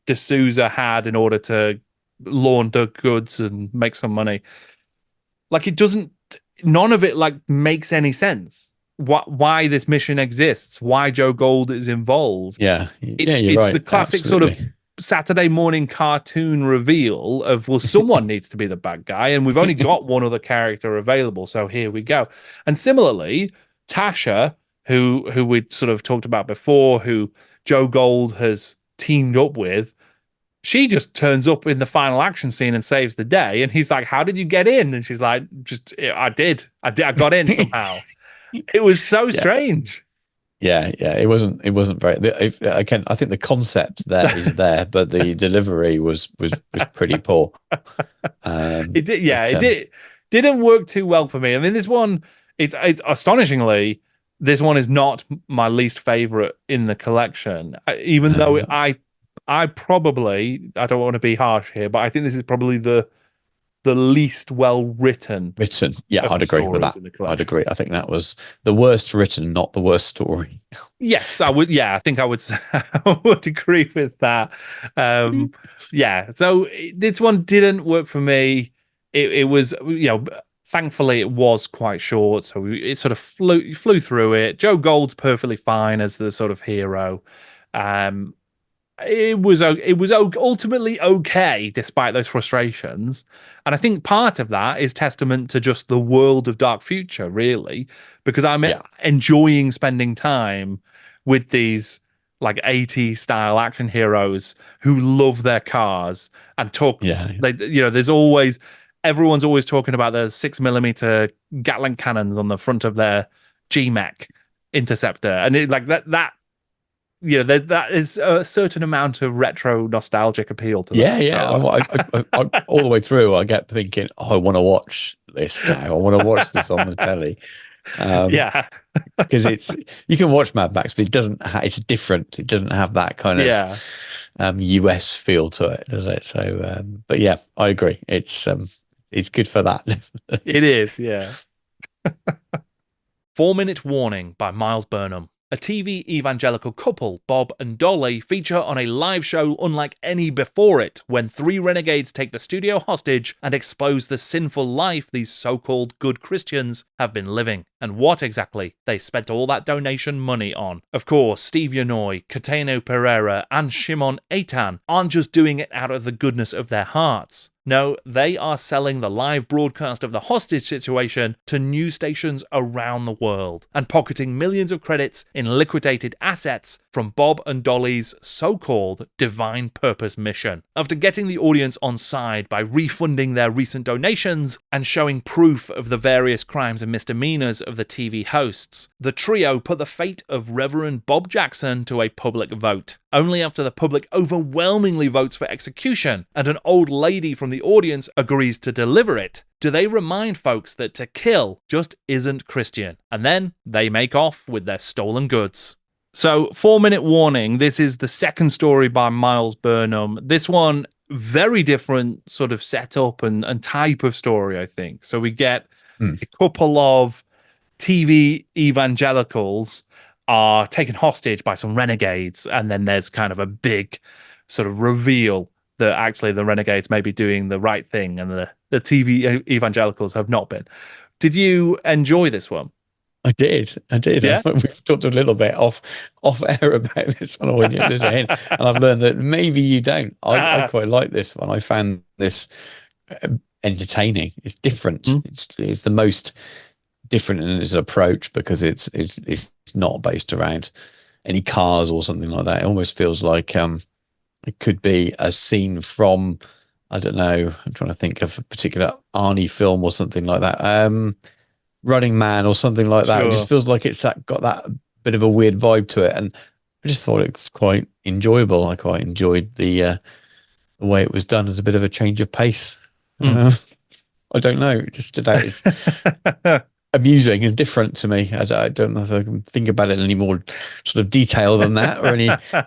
D'Souza had in order to launder goods and make some money. Like none of it like makes any sense. Why this mission exists, why Joe Gold is involved. You're it's right. The classic Absolutely. sort of Saturday morning cartoon reveal of, well, someone needs to be the bad guy, and we've only got one other character available, so here we go. And similarly, Tasha, who we sort of talked about before, who Joe Gold has teamed up with, she just turns up in the final action scene and saves the day. And he's like, "How did you get in?" And she's like, I got in somehow." It was so strange. Yeah, it wasn't very. Again, I think the concept there is there, but the delivery was pretty poor. It didn't work too well for me. I mean, this one, it's astonishingly, this one is not my least favorite in the collection. Even though I probably, I don't want to be harsh here, but I think this is probably the least well written. Yeah, I'd agree with that. I'd agree. I think that was the worst written, not the worst story. Yes, I would. Yeah, I think I would. I would agree with that. So this one didn't work for me. It was, thankfully it was quite short, so it sort of flew through it. Joe Gold's perfectly fine as the sort of hero. It was ultimately okay despite those frustrations, and I think part of that is testament to just the world of Dark Future, really, because I'm enjoying spending time with these like 80s style action heroes who love their cars and talk. There's always, everyone's always talking about the 6mm Gatling cannons on the front of their G-Mech Interceptor, and it like that. That is a certain amount of retro nostalgic appeal to that. I all the way through, I get thinking, I want to watch this now. I want to watch this on the telly. Because you can watch Mad Max, but it's different. It doesn't have that kind of US feel to it, does it? So, but yeah, I agree. It's good for that. It is, yeah. 4-Minute Warning by Miles Burnham. A TV evangelical couple, Bob and Dolly, feature on a live show unlike any before it, when 3 renegades take the studio hostage and expose the sinful life these so-called good Christians have been living, and what exactly they spent all that donation money on. Of course, Steve Yanoy, Cateno Pereira, and Shimon Eitan aren't just doing it out of the goodness of their hearts. No, they are selling the live broadcast of the hostage situation to news stations around the world and pocketing millions of credits in liquidated assets from Bob and Dolly's so-called divine purpose mission. After getting the audience on side by refunding their recent donations and showing proof of the various crimes and misdemeanors of the TV hosts, the trio put the fate of Reverend Bob Jackson to a public vote. Only after the public overwhelmingly votes for execution and an old lady from the audience agrees to deliver it, do they remind folks that to kill just isn't Christian, and then they make off with their stolen goods. So, 4-Minute Warning, this is the second story by Miles Burnham. This one, very different sort of setup and type of story, I think. So we get a couple of TV evangelicals are taken hostage by some renegades, and then there's kind of a big sort of reveal that actually the renegades may be doing the right thing and the TV evangelicals have not been. Did you enjoy this one? I did. Yeah? We've talked a little bit off air about this one when you're listening, and I've learned that maybe you don't. I quite like this one. I found this entertaining. It's different. It's the most different in its approach because it's not based around any cars or something like that. It almost feels like it could be a scene from, I don't know, I'm trying to think of a particular Arnie film or something like that. Running Man or something like that. Sure. It just feels like it's got that bit of a weird vibe to it, and I just thought it was quite enjoyable. I quite enjoyed the way it was done as a bit of a change of pace. I don't know. It just stood out as amusing and different to me. I don't know if I can think about it in any more sort of detail than that, or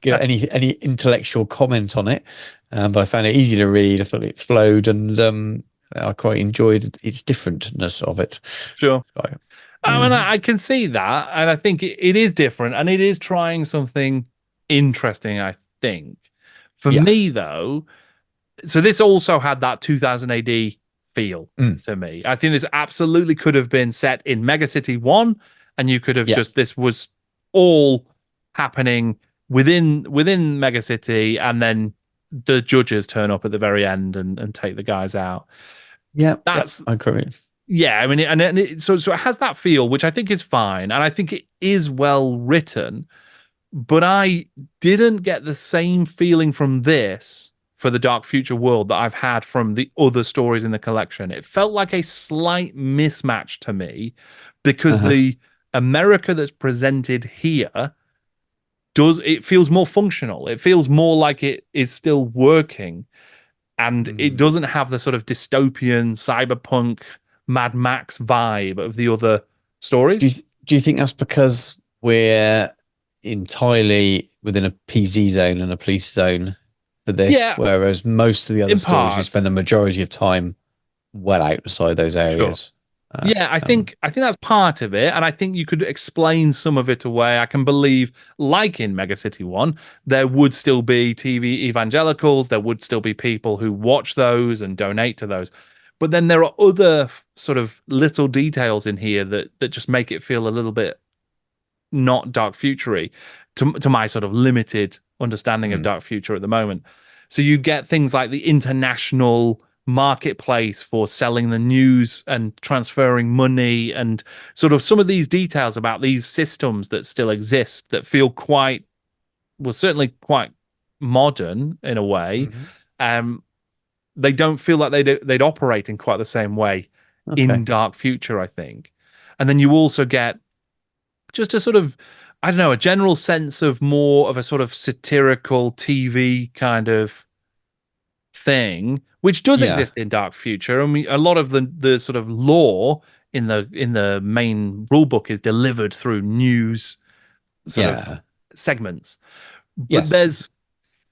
give any intellectual comment on it. But I found it easy to read. I thought it flowed, and I quite enjoyed its differentness of it. Sure. So, I mean, I can see that, and I think it is different, and it is trying something interesting, I think. For me, though, so this also had that 2000 AD feel to me. I think this absolutely could have been set in Megacity 1, and you could have this was all happening within Megacity, and then the judges turn up at the very end and take the guys out. Yeah, that's I agree. Yeah, I mean, so it has that feel, which I think is fine, and I think it is well written. But I didn't get the same feeling from this for the Dark Future world that I've had from the other stories in the collection. It felt like a slight mismatch to me, because the America that's presented here it feels more functional. It feels more like it is still working, and it doesn't have the sort of dystopian cyberpunk Mad Max vibe of the other stories. Do you think that's because we're entirely within a PZ zone and a police zone for this, whereas most of the other stories we spend the majority of time well outside those areas? Sure. I think that's part of it, and I think you could explain some of it away. I can believe, like in Megacity 1, there would still be TV evangelicals, there would still be people who watch those and donate to those. But then there are other sort of little details in here that just make it feel a little bit not Dark Future-y to my sort of limited understanding of Dark Future at the moment. So you get things like the international marketplace for selling the news and transferring money, and sort of some of these details about these systems that still exist that feel certainly quite modern in a way. They don't feel like they'd operate in quite the same way in Dark Future, I think. And then you also get just a sort of, I don't know, a general sense of more of a sort of satirical TV kind of thing, which does exist in Dark Future. And a lot of the sort of lore in the main rulebook is delivered through news sort of segments. But there's,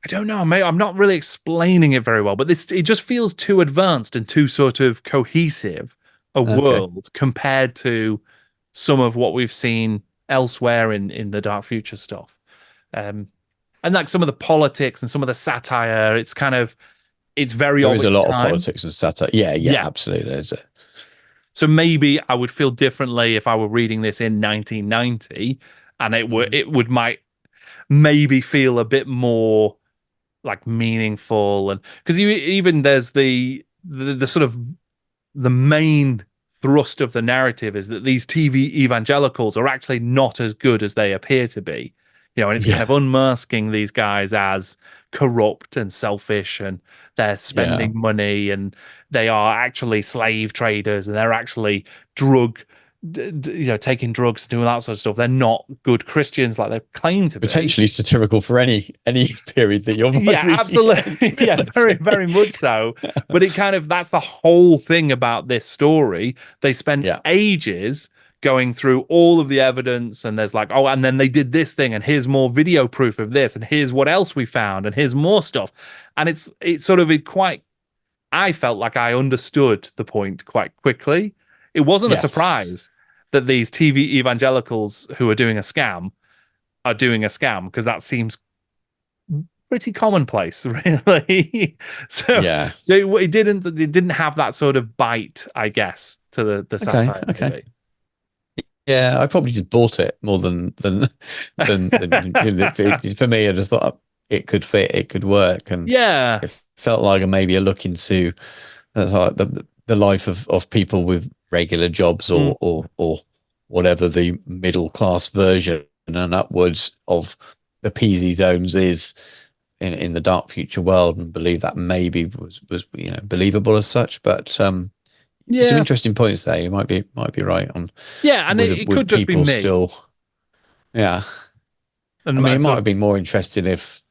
I don't know, I'm not really explaining it very well, but it just feels too advanced and too sort of cohesive a world compared to some of what we've seen elsewhere in the Dark Future stuff. And like some of the politics and some of the satire, it's very there is a lot of politics and satire. Yeah, absolutely. Is it? So maybe I would feel differently if I were reading this in 1990, and it might maybe feel a bit more like meaningful, and because there's the sort of the main thrust of the narrative is that these TV evangelicals are actually not as good as they appear to be, and it's kind of unmasking these guys as corrupt and selfish, and they're spending money, and they are actually slave traders, and they're actually taking drugs and doing that sort of stuff. They're not good Christians like they claim to be. Potentially satirical for any period that you're absolutely. Very, very much so. But that's the whole thing about this story. They spend ages going through all of the evidence, and there's like, and then they did this thing, and here's more video proof of this, and here's what else we found, and here's more stuff. And I felt like I understood the point quite quickly. It wasn't a surprise that these TV evangelicals who are doing a scam are doing a scam, because that seems pretty commonplace, really. So it didn't have that sort of bite, I guess, to the satire. Okay. Yeah, I probably just bought it more than for me. I just thought it could fit, it could work, and it felt like maybe a look into like the life of people with regular jobs or whatever the middle class version and upwards of the PZ zones is in the Dark Future world, and believe that maybe was believable as such. But some interesting points there. You might be right on. Yeah, and it could just be me. Still, yeah. And I mean, it might have been more interesting if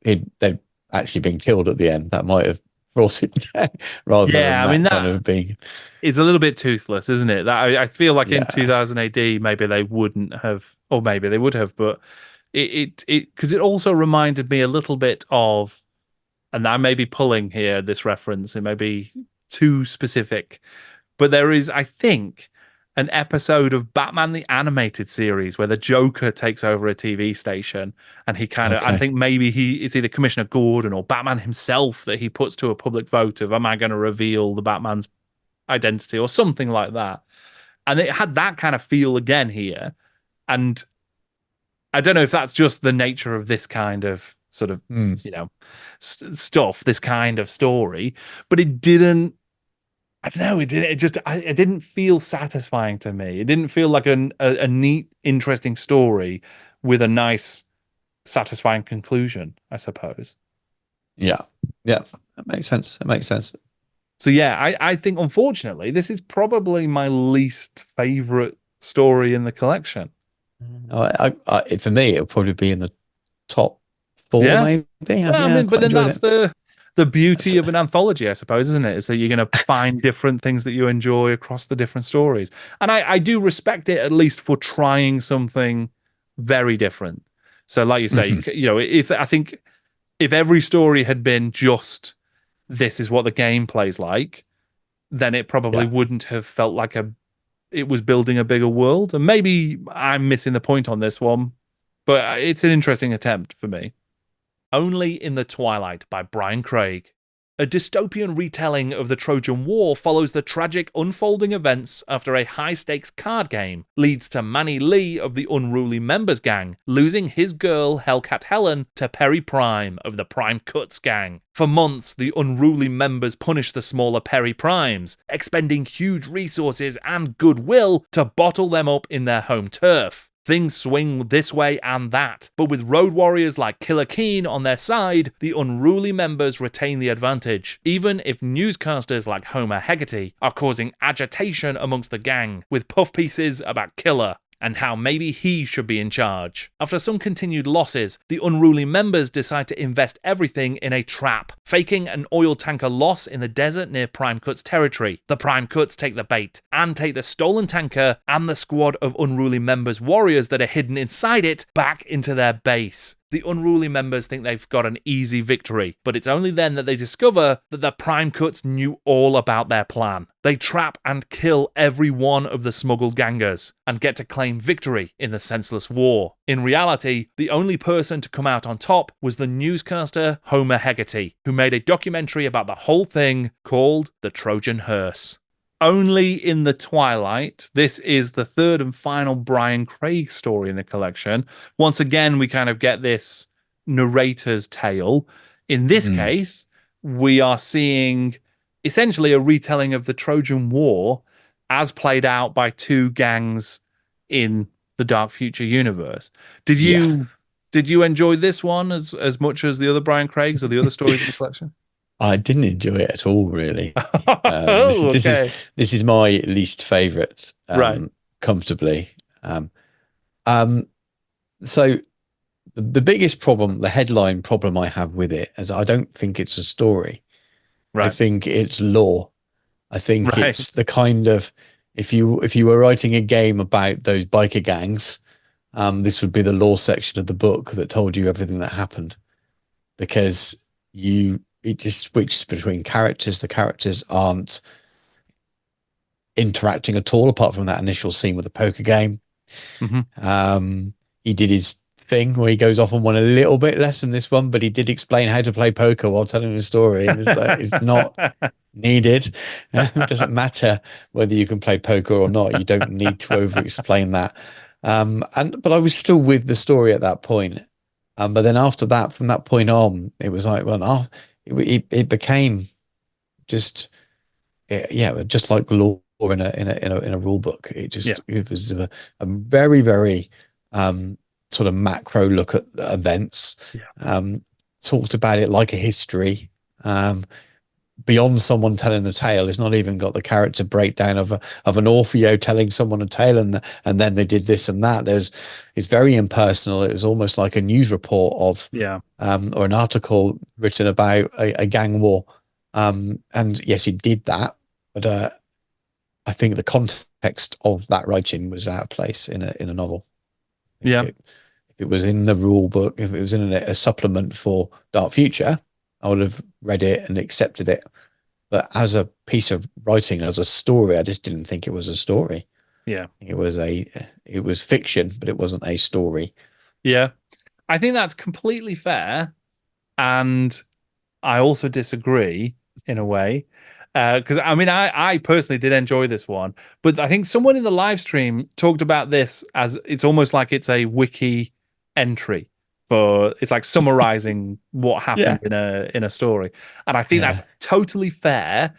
they'd actually been killed at the end. That might have brought it down rather than Yeah, I mean that kind that of being. is a little bit toothless, isn't it? That I feel like in Yeah. 2000 AD, maybe they wouldn't have, or maybe they would have, but it because it also reminded me a little bit of, and I may be pulling here this reference, it may be too specific, but there is, I think, an episode of Batman the Animated Series where the Joker takes over a TV station and he kind of, I Okay. think maybe it's either Commissioner Gordon or Batman himself that he puts to a public vote of, am I going to reveal the Batman's identity or something like that? And it had that kind of feel again here. And I don't know if that's just the nature of this kind of sort of, you know, stuff, this kind of story, but it didn't. I don't know. It didn't. It didn't feel satisfying to me. It didn't feel like a neat, interesting story with a nice, satisfying conclusion, I suppose. Yeah. Yeah. That makes sense. That makes sense. So yeah, I think unfortunately this is probably my least favorite story in the collection. For me, it'll probably be in the top four, Yeah. maybe. Well, I Yeah, I mean, but quite then enjoyed that's it. the beauty of an anthology, I suppose, isn't it? Is that you're going to find different things that you enjoy across the different stories. And I do respect it at least for trying something very different. So, like you say, you know, if I think if every story had been just this is what the game plays like, then it probably Yeah. wouldn't have felt like it was building a bigger world. And maybe I'm missing the point on this one, but it's an interesting attempt for me. Only in the Twilight by Brian Craig. A dystopian retelling of the Trojan War follows the tragic unfolding events after a high-stakes card game leads to Manny Lee of the Unruly Members Gang losing his girl Hellcat Helen to Perry Prime of the Prime Cuts Gang. For months, the unruly members punish the smaller Perry Primes, expending huge resources and goodwill to bottle them up in their home turf. Things swing this way and that, but with road warriors like Killer Keen on their side, the unruly members retain the advantage, even if newscasters like Homer Hegarty are causing agitation amongst the gang, with puff pieces about Killer and how maybe he should be in charge. After some continued losses, the unruly members decide to invest everything in a trap, faking an oil tanker loss in the desert near Prime Cut's territory. The Prime Cuts take the bait, and take the stolen tanker and the squad of unruly members' warriors that are hidden inside it back into their base. The unruly members think they've got an easy victory, but it's only then that they discover that the Prime Cuts knew all about their plan. They trap and kill every one of the smuggled gangers, and get to claim victory in the senseless war. In reality, the only person to come out on top was the newscaster Homer Hegarty, who made a documentary about the whole thing called The Trojan Hearse. Only in the Twilight. This is the third and final Brian Craig story in the collection. Once again, we kind of get this narrator's tale. In this case, we are seeing essentially a retelling of the Trojan War as played out by two gangs in the Dark Future universe. Did you enjoy this one as much as the other Brian Craigs or the other stories in the collection? I didn't enjoy it at all, really. Okay. This is my least favorite, Right. comfortably. So the biggest problem, the headline problem I have with it is I don't think it's a story. I Right. think it's lore. I think Right. it's the kind of, if you were writing a game about those biker gangs, this would be the lore section of the book that told you everything that happened, because it just switches between characters. The characters aren't interacting at all, apart from that initial scene with the poker game. He did his thing where he goes off and won a little bit less than this one, but he did explain how to play poker while telling the story. And it's not needed. It doesn't matter whether you can play poker or not. You don't need to over explain that. But I was still with the story at that point. But then after that, from that point on, it was like, well, it became just, just like law in a rule book. It was a very, very sort of macro look at events. Talked about it like a history. Beyond someone telling the tale, it's not even got the character breakdown of an Orfeo telling someone a tale and then they did this and that. It's very impersonal. It was almost like a news report of or an article written about a gang war. And yes, he did that, but I think the context of that writing was out of place in a novel. I think Yeah. if it was in the rule book, if it was in a supplement for Dark Future, I would have read it and accepted it. But as a piece of writing, as a story, I just didn't think it was a story. Yeah. It was fiction, but it wasn't a story. Yeah. I think that's completely fair. And I also disagree in a way. Because I mean, I personally did enjoy this one, but I think someone in the live stream talked about this as it's almost like it's a wiki entry for it's like summarizing what Yeah, happened in a story. And I think that's yeah. totally fair.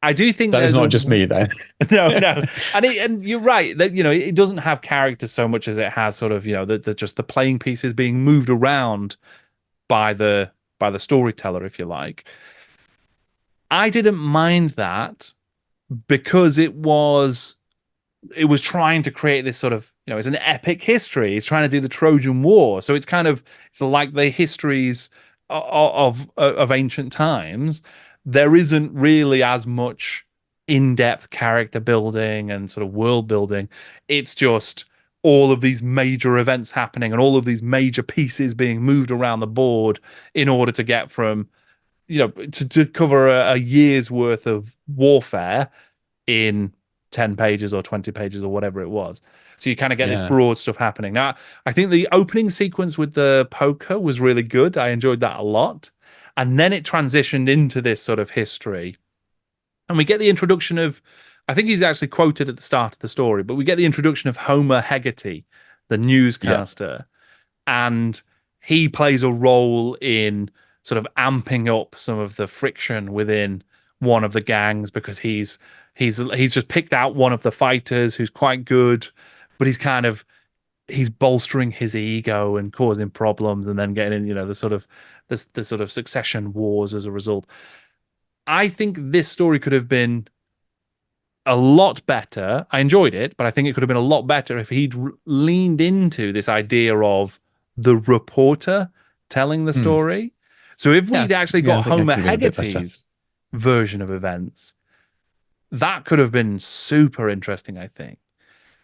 I do think That is there's not a just me, though. no, no, and you're right that it doesn't have character so much as it has sort of the just the playing pieces being moved around by the storyteller, if you like. I didn't mind that because it was trying to create this sort of it's an epic history. It's trying to do the Trojan War, so it's like the histories of ancient times. There isn't really as much in-depth character building and sort of world building. It's just all of these major events happening and all of these major pieces being moved around the board in order to get from to cover a year's worth of warfare in 10 pages or 20 pages or whatever it was. So you kind of get this Yeah, broad stuff happening. Now, I think the opening sequence with the poker was really good. I enjoyed that a lot. And then it transitioned into this sort of history. And we get the introduction of, I think he's actually quoted at the start of the story, but we get the introduction of Homer Hegarty, the yeah, newscaster. And he plays a role in sort of amping up some of the friction within one of the gangs because he's just picked out one of the fighters who's quite good, but he's bolstering his ego and causing problems and then getting in the sort of succession wars as a result. I think this story could have been a lot better. I enjoyed it, but I think it could have been a lot better if he'd leaned into this idea of the reporter telling the mm. story. So if Yeah, we'd actually yeah. I got think that Homer could have been a bit better. Hegarty's version of events, that could have been super interesting, I think.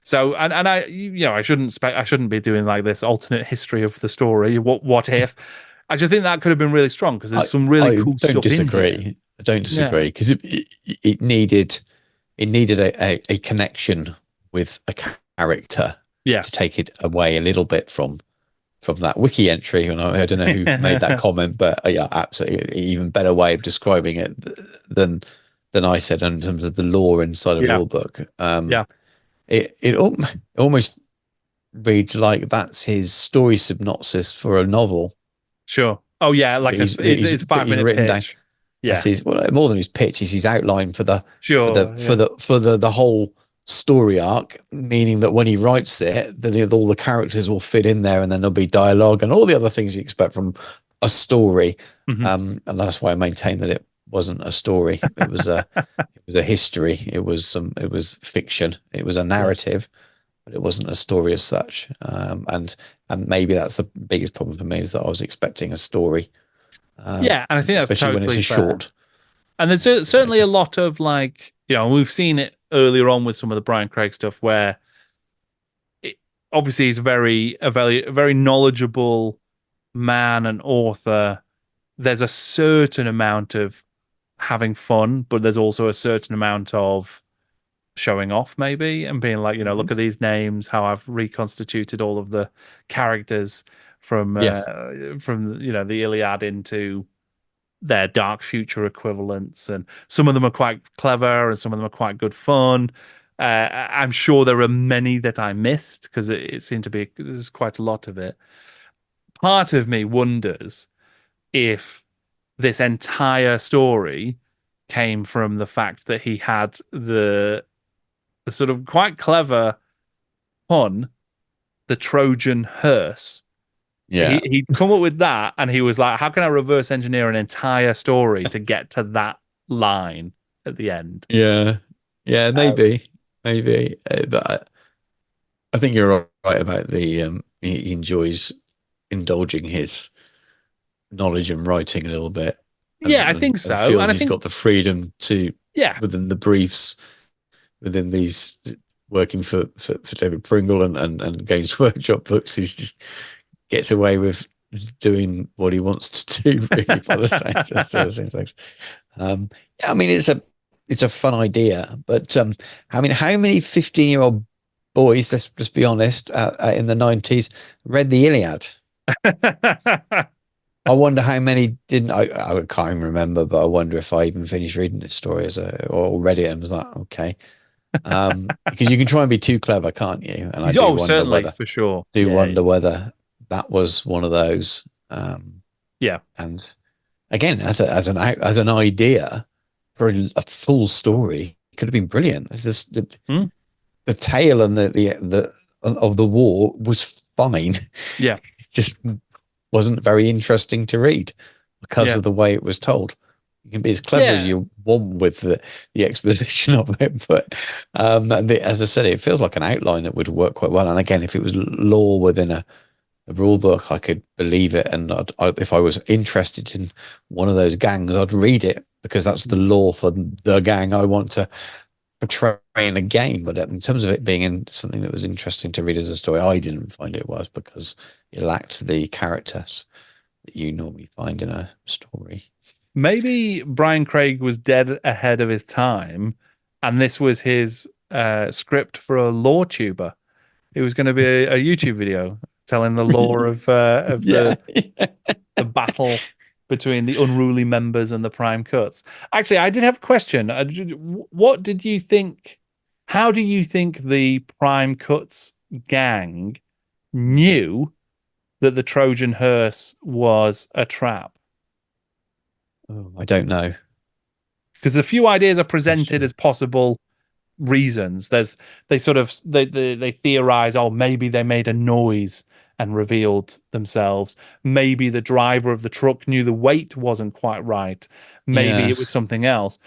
So, and I shouldn't be doing like this alternate history of the story. What if? I just think that could have been really strong because there's some really I cool don't stuff in here. disagree. I don't Yeah, disagree because it needed a connection with a character yeah. to take it away a little bit from that wiki entry. And I don't know who made that comment, but yeah, absolutely, even better way of describing it than I said in terms of the lore inside of Yeah, your book. yeah, It almost reads like that's his story synopsis for a novel sure. Oh yeah, that like it's that 5 he's minute written down. pitch. That's Yeah, his, well, more than his pitch is his outline for sure. Yeah. the whole story arc, meaning that when he writes it, then all the characters will fit in there, and then there'll be dialogue and all the other things you expect from a story. Hmm. And that's why I maintain that it wasn't a story. It was a history. It was fiction. It was a Yeah. narrative, but it wasn't a story as such. And maybe that's the biggest problem for me, is that I was expecting a story, Yeah, and I think that's especially when it's totally a fair. short. And there's certainly a lot of like, we've seen it earlier on with some of the Brian Craig stuff where it, obviously he's a very knowledgeable man and author. There's a certain amount of having fun, but there's also a certain amount of showing off maybe and being like, Mhm. look at these names, how I've reconstituted all of the characters Yeah, from the Iliad into their dark future equivalents, and some of them are quite clever and some of them are quite good fun. I'm sure there are many that I missed because it seemed to be there's quite a lot of it. Part of me wonders if this entire story came from the fact that he had the sort of quite clever pun, the Trojan hearse. yeah, He'd come up with that, and he was like, "How can I reverse engineer an entire story to get to that line at the end?" yeah, yeah. Um, Maybe, but I think you're right about the he enjoys indulging his knowledge and writing a little bit. Yeah, I think so. feels And I he's think, got the freedom to, yeah, within the briefs, within these working for David Pringle and Games Workshop books, he's just gets away with doing what he wants to do, really, by the same things. Yeah, I mean, it's a fun idea, but I mean, how many 15-year-old boys, let's just be honest, in the 90s read the Iliad? I wonder how many didn't. I can't even remember, but I wonder if I even finished reading this story or read it and was like, okay. Because you can try and be too clever, can't you? And I oh, certainly, for sure. wonder whether that was one of those. Yeah. And again, as an idea for a full story, it could have been brilliant. It's just the tale and the of the war was fine. Yeah. It just wasn't very interesting to read because of the way it was told. You can be as clever as you want with the exposition of it, but as I said, it feels like an outline that would work quite well. And again, if it was lore within a rule book, I could believe it. And if I was interested in one of those gangs, I'd read it because that's the lore for the gang I want to portray in a game. But in terms of it being in something that was interesting to read as a story, I didn't find it was, because it lacked the characters that you normally find in a story. Maybe Brian Craig was dead ahead of his time, and this was his script for a lore tuber. It was going to be a YouTube video telling the lore of the battle between the unruly members and the Prime Cuts. Actually, I did have a question. What did you think? How do you think the Prime Cuts gang knew that the Trojan hearse was a trap? Oh, I don't know. Because a few ideas are presented as possible reasons. They theorize, oh, maybe they made a noise and revealed themselves. Maybe the driver of the truck knew the weight wasn't quite right. Maybe it was something else.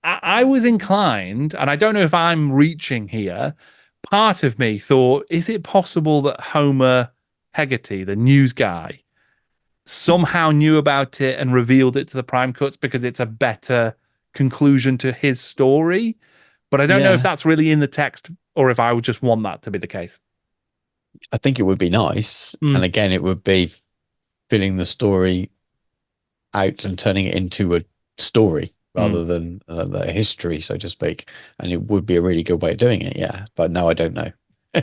I was inclined, and I don't know if I'm reaching here, part of me thought, is it possible that Homer Hegarty, the news guy, somehow knew about it and revealed it to the Prime Cuts because it's a better conclusion to his story? But I don't know if that's really in the text or if I would just want that to be the case. I think it would be nice. And again, it would be filling the story out and turning it into a story rather than a history, so to speak. And it would be a really good way of doing it. Yeah. But no, I don't know.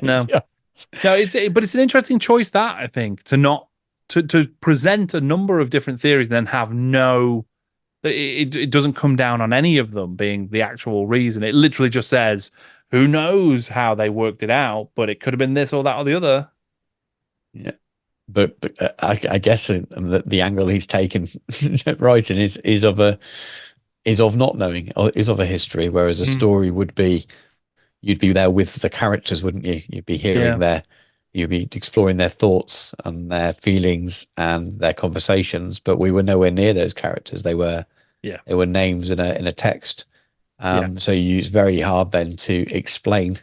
No, but it's an interesting choice, that, I think, to present a number of different theories and then have it doesn't come down on any of them being the actual reason. It literally just says, who knows how they worked it out, but it could have been this or that or the other. Yeah. But I guess the angle he's taken writing is of not knowing, is of a history, whereas a story would be, you'd be there with the characters, wouldn't you? You'd be hearing you'd be exploring their thoughts and their feelings and their conversations, but we were nowhere near those characters. They were names in a text. So it's very hard then to explain.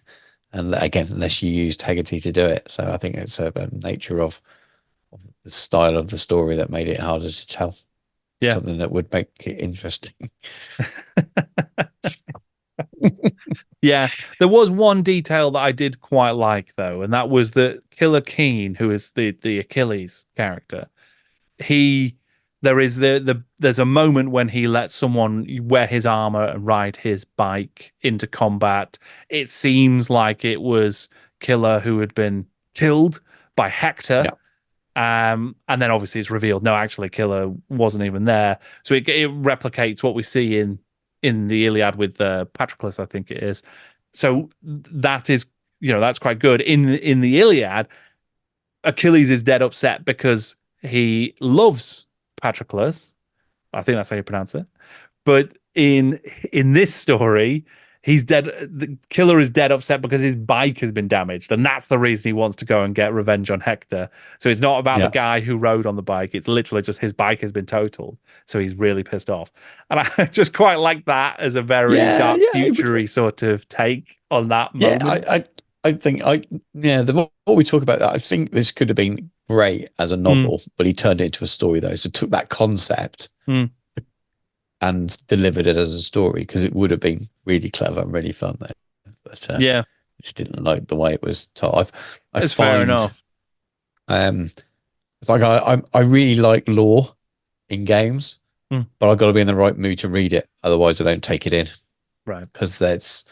And again, unless you used Hegarty to do it. So I think it's a nature of the style of the story that made it harder to tell. Yeah. Something that would make it interesting. Yeah, there was one detail that I did quite like, though, and that was that Killer Keen, who is the Achilles character, there's a moment when he lets someone wear his armor and ride his bike into combat. It seems like it was Killer who had been killed by Hector. Yeah. And then obviously it's revealed, no, actually Killer wasn't even there. So it replicates what we see in the Iliad with Patroclus, I think it is. So that is, that's quite good. In the Iliad, Achilles is dead upset because he loves Patroclus. I think that's how you pronounce it. But in this story, he's dead. The Killer is dead upset because his bike has been damaged, and that's the reason he wants to go and get revenge on Hector. So it's not about the guy who rode on the bike. It's literally just his bike has been totaled. So he's really pissed off. And I just quite like that as a very dark, future-y sort of take on that moment. Yeah, I think the more we talk about that, I think this could have been great as a novel, but he turned it into a story though. So took that concept, and delivered it as a story, because it would have been really clever and really fun then. But Yeah, just didn't like the way it was told. I it's fair find enough. it's like I really like lore in games, Mm. but I've got to be in the right mood to read it. Otherwise, I don't take it in, Right. because there's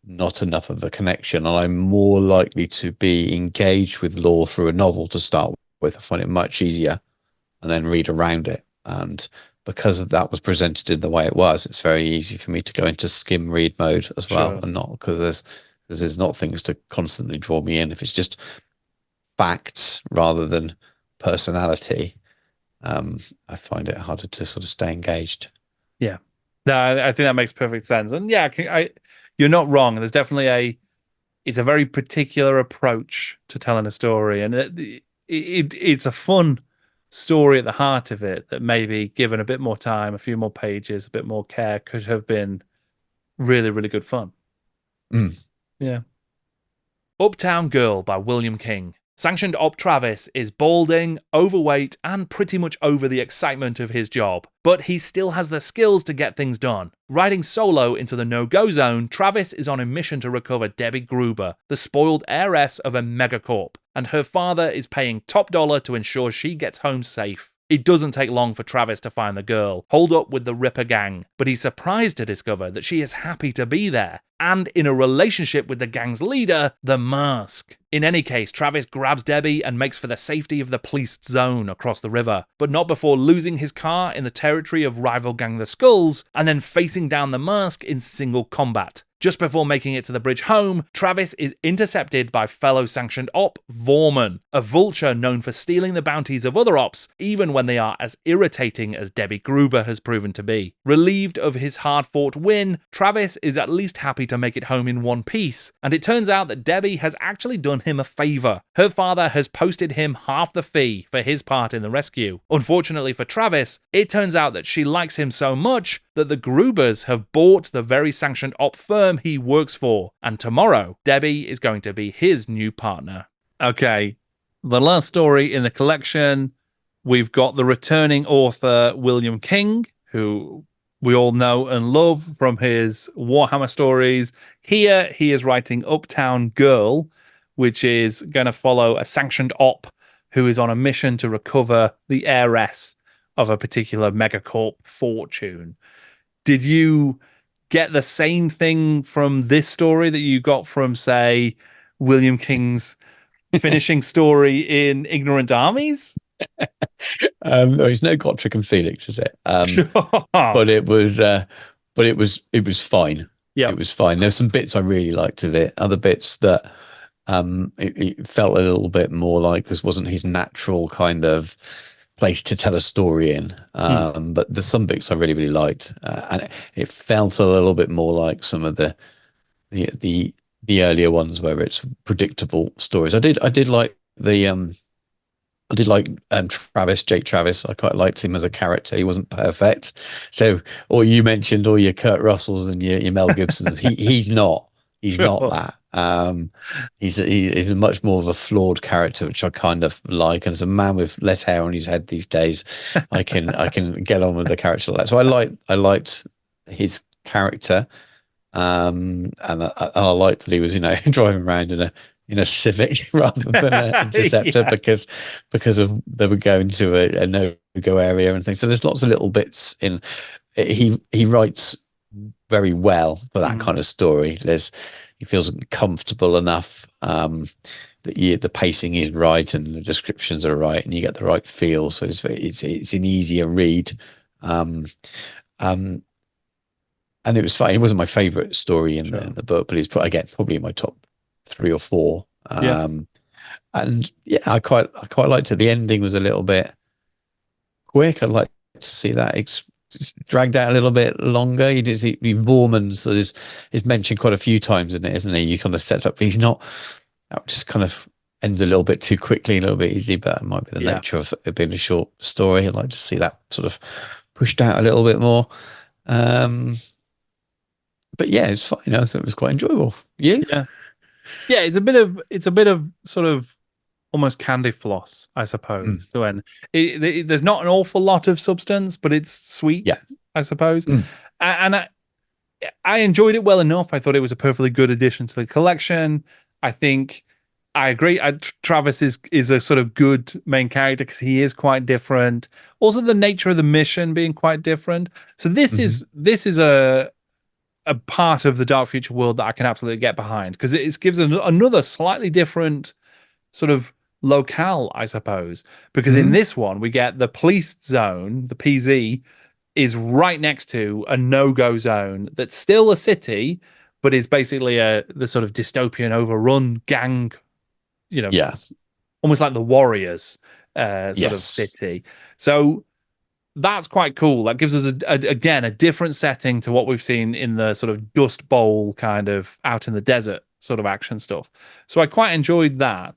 not enough of a connection. And I'm more likely to be engaged with lore through a novel to start with. I find it much easier, and then read around it. And because that was presented in the way it was, it's very easy for me to go into skim read mode as well, Sure. and not because there's not things to constantly draw me in. If it's just facts rather than personality, I find it harder to sort of stay engaged. Yeah. No, I think that makes perfect sense. And yeah, you're not wrong. There's definitely it's a very particular approach to telling a story, and it's a fun story at the heart of it that maybe given a bit more time, a few more pages, a bit more care could have been really, really good fun. Mm. Yeah. Uptown Girl by William King. Sanctioned Op Travis is balding, overweight, and pretty much over the excitement of his job, but he still has the skills to get things done. Riding solo into the no-go zone, Travis is on a mission to recover Debbie Gruber, the spoiled heiress of a megacorp, and her father is paying top dollar to ensure she gets home safe. It doesn't take long for Travis to find the girl, holed up with the Ripper gang, but he's surprised to discover that she is happy to be there, and in a relationship with the gang's leader, the Mask. In any case, Travis grabs Debbie and makes for the safety of the policed zone across the river, but not before losing his car in the territory of rival gang the Skulls, and then facing down the Mask in single combat. Just before making it to the bridge home, Travis is intercepted by fellow sanctioned op, Vorman, a vulture known for stealing the bounties of other ops, even when they are as irritating as Debbie Gruber has proven to be. Relieved of his hard-fought win, Travis is at least happy to make it home in one piece, and it turns out that Debbie has actually done him a favour. Her father has posted him half the fee for his part in the rescue. Unfortunately for Travis, it turns out that she likes him so much that the Grubers have bought the very sanctioned op firm he works for, and tomorrow, Debbie is going to be his new partner. Okay, the last story in the collection, we've got the returning author William King, who we all know and love from his Warhammer stories. Here, he is writing Uptown Girl, which is going to follow a sanctioned op who is on a mission to recover the heiress of a particular megacorp fortune. Did you get the same thing from this story that you got from, say, William King's finishing story in Ignorant Armies? There's no Gotrek and Felix, is it? But it was fine. Yeah, it was fine. There's some bits I really liked of it. Other bits that it felt a little bit more like this wasn't his natural kind of place to tell a story in. But there's some bits I really, really liked, and it felt a little bit more like some of the earlier ones where it's predictable stories. I did like Travis, Jake Travis. I quite liked him as a character. He wasn't perfect. So, or you mentioned all your Kurt Russells and your Mel Gibsons. He's not. He's not that. He's much more of a flawed character, which I kind of like. And as a man with less hair on his head these days, I can get on with the character like that. So I liked his character, and I liked that he was driving around in a Civic rather than an Interceptor because of they would go into a no-go area and things. So there's lots of little bits in. He writes very well for that kind of story. He feels comfortable enough that the pacing is right and the descriptions are right and you get the right feel. So it's an easier read. And it was fine. It wasn't my favorite story in the book, but it's probably in my top 3 or 4. And yeah, I quite liked it. The ending was a little bit quick. I'd like to see that it's dragged out a little bit longer. You do see Vorman's is mentioned quite a few times in it, isn't he? You kind of set up. He's not. That just kind of ends a little bit too quickly, a little bit easy. But it might be the nature of it being a short story. I'd like to see that sort of pushed out a little bit more. But yeah, it's fine. I thought it was quite enjoyable. You? Yeah. It's a bit of sort of almost candy floss, I suppose. To end, there's not an awful lot of substance, but it's sweet, Yeah. I suppose. And I enjoyed it well enough. I thought it was a perfectly good addition to the collection. I think I agree. Travis is a sort of good main character because he is quite different. Also, the nature of the mission being quite different. So this is a part of the Dark Future world that I can absolutely get behind because it gives another slightly different sort of locale, I suppose. Because in this one, we get the police zone, the PZ, is right next to a no-go zone that's still a city, but is basically the sort of dystopian overrun gang, almost like the Warriors sort of city. So that's quite cool. That gives us again a different setting to what we've seen in the sort of Dust Bowl kind of out in the desert sort of action stuff. So I quite enjoyed that.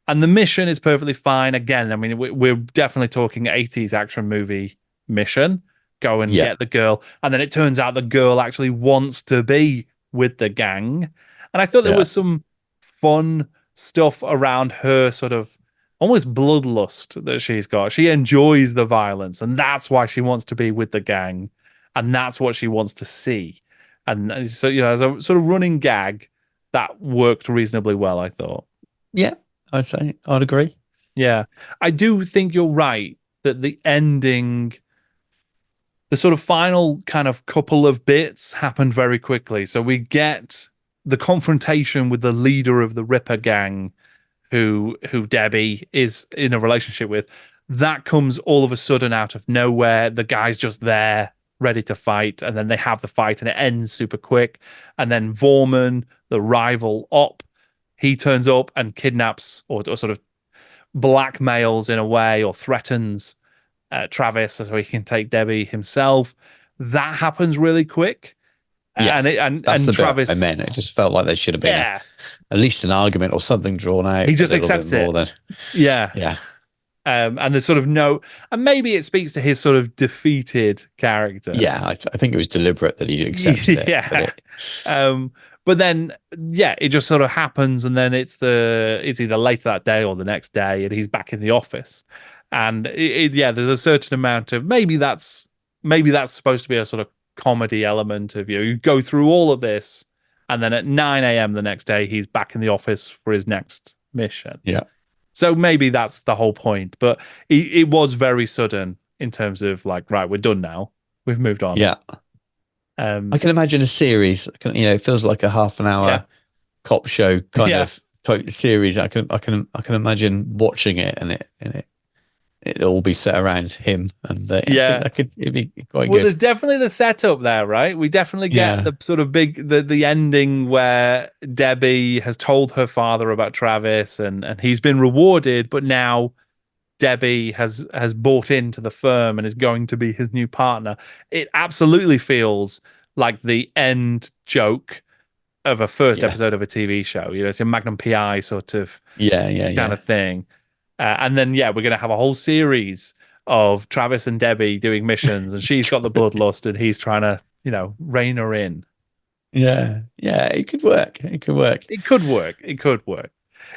And the mission is perfectly fine. Again, I mean, we're definitely talking 80s action movie mission. Go and get the girl. And then it turns out the girl actually wants to be with the gang. And I thought there was some fun stuff around her sort of almost bloodlust that she's got. She enjoys the violence, and that's why she wants to be with the gang. And that's what she wants to see. And so, as a sort of running gag, that worked reasonably well, I thought. Yeah, I'd agree. Yeah. I do think you're right that the ending, the sort of final kind of couple of bits happened very quickly. So we get the confrontation with the leader of the Ripper gang, who Debbie is in a relationship with. That comes all of a sudden out of nowhere. The guy's just there, ready to fight, and then they have the fight, and it ends super quick. And then Vorman, the rival op, he turns up and kidnaps or sort of blackmails in a way, or threatens Travis so he can take Debbie himself. That happens really quick. Yeah, and that's the Travis, bit I meant. It just felt like there should have been at least an argument or something drawn out. He just accepts it. Yeah. And there's sort of no, and maybe it speaks to his sort of defeated character. Yeah, I think it was deliberate that he accepted it. Yeah. But then, it just sort of happens, and then it's either later that day or the next day, and he's back in the office. And there's a certain amount of maybe that's supposed to be a sort of comedy element of you go through all of this, and then at 9 a.m. the next day he's back in the office for his next mission. Yeah. So maybe that's the whole point, but it was very sudden in terms of like, right, we're done now, we've moved on. Yeah. I can imagine a series. It feels like a half an hour cop show kind of type series. I can imagine watching it, and it'll all be set around him, and it'd be quite good. Well, there's definitely the setup there, right? We definitely get the sort of big the ending where Debbie has told her father about Travis, and he's been rewarded, but now Debbie has bought into the firm and is going to be his new partner. It absolutely feels like the end joke of a first episode of a TV show. It's a Magnum PI sort of kind of thing. And then, we're going to have a whole series of Travis and Debbie doing missions, and she's got the bloodlust, and he's trying to, rein her in. Yeah, it could work. It could work.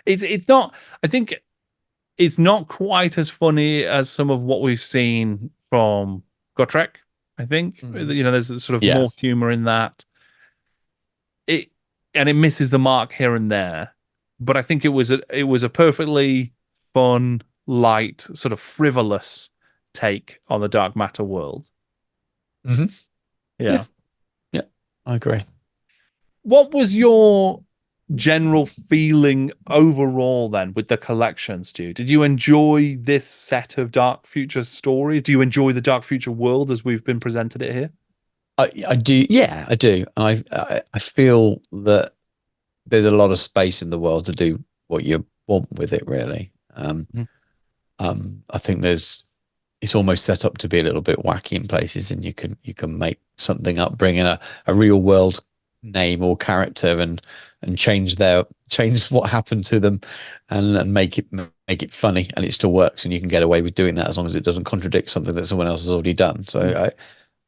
It's not. I think it's not quite as funny as some of what we've seen from Gotrek. I think there's sort of more humor in that. It misses the mark here and there, but I think it was a perfectly fun, light, sort of frivolous take on the dark matter world. Mm-hmm. Yeah, I agree. What was your general feeling overall then with the collection, Stu? Did you enjoy this set of Dark Future stories? Do you enjoy the Dark Future world as we've been presented it here? I do. Yeah, I do. And I feel that there's a lot of space in the world to do what you want with it, really. I think it's almost set up to be a little bit wacky in places, and you can make something up, bring in a real world name or character and change what happened to them and make it funny, and it still works, and you can get away with doing that as long as it doesn't contradict something that someone else has already done. So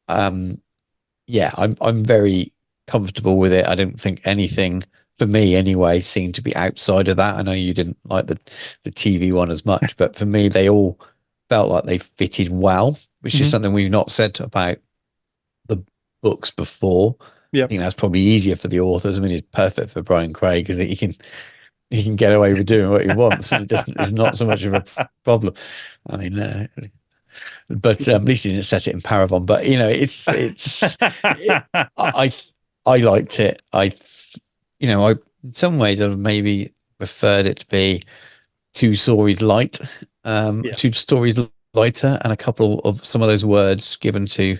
I'm very comfortable with it. I don't think anything for me anyway, seem to be outside of that. I know you didn't like the TV one as much, but for me, they all felt like they fitted well, which is something we've not said about the books before. I think that's probably easier for the authors. I mean, it's perfect for Brian Craig because he can get away with doing what he wants, and it's not so much of a problem. I mean, but at least he didn't set it in Paravon. But you know, I liked it. I in some ways I've maybe preferred it to be two stories light, two stories lighter, and a couple of some of those words given to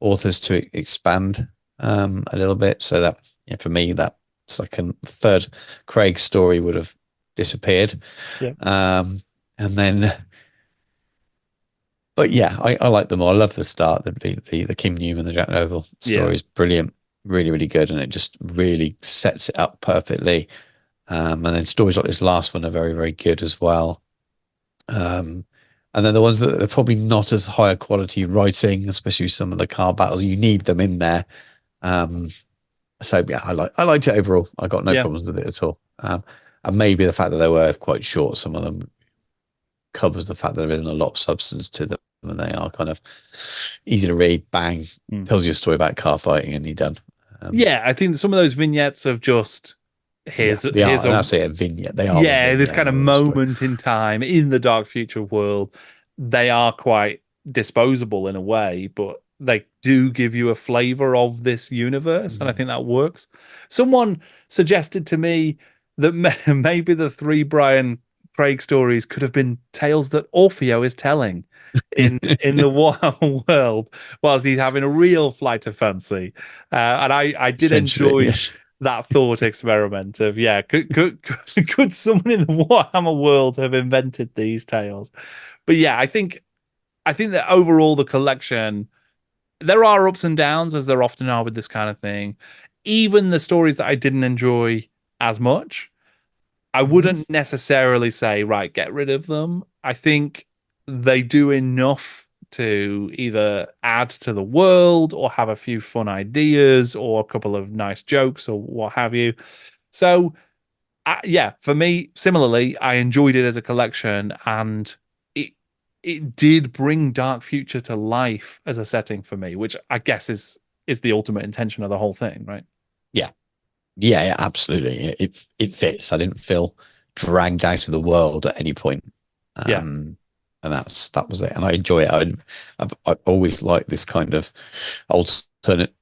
authors to expand a little bit, so that for me that second, third Craig story would have disappeared. And then, but yeah, I like them all. I love the start. The Kim Newman, the Jack Yeovil story is brilliant, really, really good, and it just really sets it up perfectly. And then stories like this last one are very, very good as well. And then the ones that are probably not as high a quality writing, especially some of the car battles, you need them in there. So yeah, I liked it overall. I got no problems with it at all. And maybe the fact that they were quite short, some of them covers the fact that there isn't a lot of substance to them, and they are kind of easy to read. Bang, tells you a story about car fighting, and you're done. I think some of those vignettes of just here's a vignette. They are this kind of moment in time in the dark future world. They are quite disposable in a way, but they do give you a flavor of this universe, and I think that works. Someone suggested to me that maybe the three Brian Craig stories could have been tales that Orfeo is telling in the Warhammer world whilst he's having a real flight of fancy, and I did enjoy that thought experiment of could someone in the Warhammer world have invented these tales? But yeah, I think that overall the collection, there are ups and downs, as there often are with this kind of thing. Even the stories that I didn't enjoy as much, I wouldn't necessarily say, right, get rid of them. I think they do enough to either add to the world or have a few fun ideas or a couple of nice jokes or what have you. So, for me, similarly, I enjoyed it as a collection, and it did bring Dark Future to life as a setting for me, which I guess is the ultimate intention of the whole thing, right? Yeah, absolutely. It fits. I didn't feel dragged out of the world at any point. And that was it. And I enjoy it. I always like this kind of alternate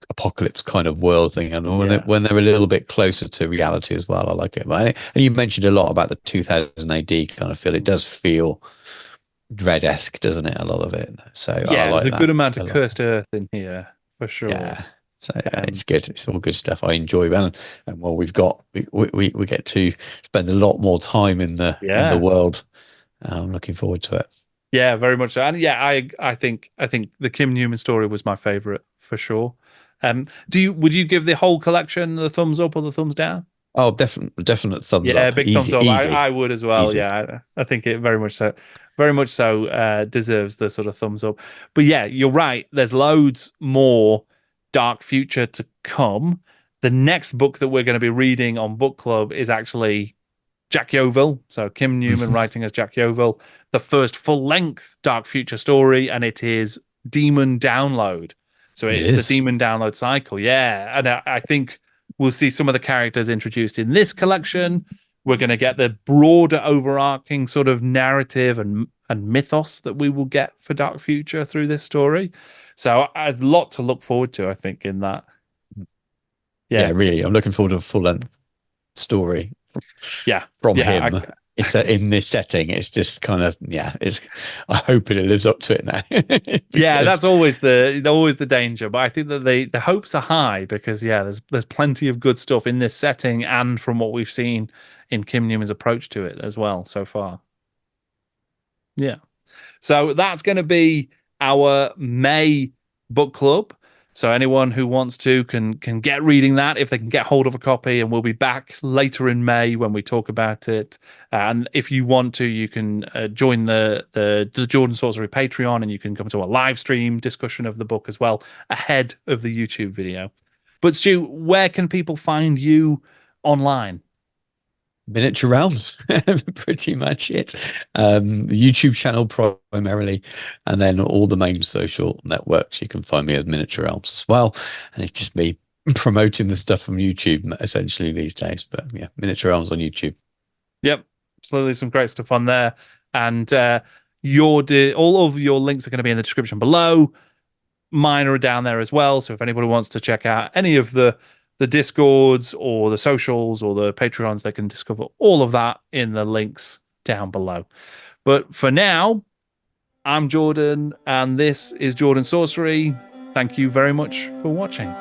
apocalypse kind of world thing, and when they're a little bit closer to reality as well, I like it. And you mentioned a lot about the 2000 AD kind of feel. It does feel Dread-esque, doesn't it? A lot of it. So I like there's a good amount of cursed earth in here for sure. So it's good. It's all good stuff. I enjoy it, and well, we get to spend a lot more time in the world. I'm looking forward to it. Yeah, very much so. And I think the Kim Newman story was my favorite for sure. Would you give the whole collection the thumbs up or the thumbs down? Oh, definite thumbs up. Yeah, big thumbs up. I would as well. Easy. Yeah, I think it very much so deserves the sort of thumbs up. But yeah, you're right. There's loads more Dark Future to come. The next book that we're going to be reading on book club is actually Jack Yeovil. So Kim Newman writing as Jack Yeovil, the first full-length Dark Future story, and it is Demon Download. So it's the Demon Download cycle. Yeah, and I think we'll see some of the characters introduced in this collection. We're going to get the broader overarching sort of narrative and mythos that we will get for Dark Future through this story. So a lot to look forward to, I think, in that. Yeah, really. I'm looking forward to a full-length story from him. It's in this setting. It's just kind of I hope it lives up to it now. That's always the danger. But I think that the hopes are high because there's plenty of good stuff in this setting and from what we've seen in Kim Newman's approach to it as well so far. Yeah, so that's going to be our May book club. So anyone who wants to can get reading that if they can get hold of a copy, and we'll be back later in May when we talk about it. And if you want to, you can join the Jordan Sorcery Patreon, and you can come to a live stream discussion of the book as well ahead of the YouTube video. But Stu, where can people find you online? Miniature Realms, pretty much it. The YouTube channel primarily, and then all the main social networks. You can find me at Miniature Realms as well. And it's just me promoting the stuff from YouTube essentially these days. But yeah, Miniature Realms on YouTube. Yep, absolutely, some great stuff on there. And all of your links are going to be in the description below. Mine are down there as well. So if anybody wants to check out any of the Discords or the socials or the Patreons, they can discover all of that in the links down below. But for now, I'm Jordan, and this is Jordan Sorcery. Thank you very much for watching.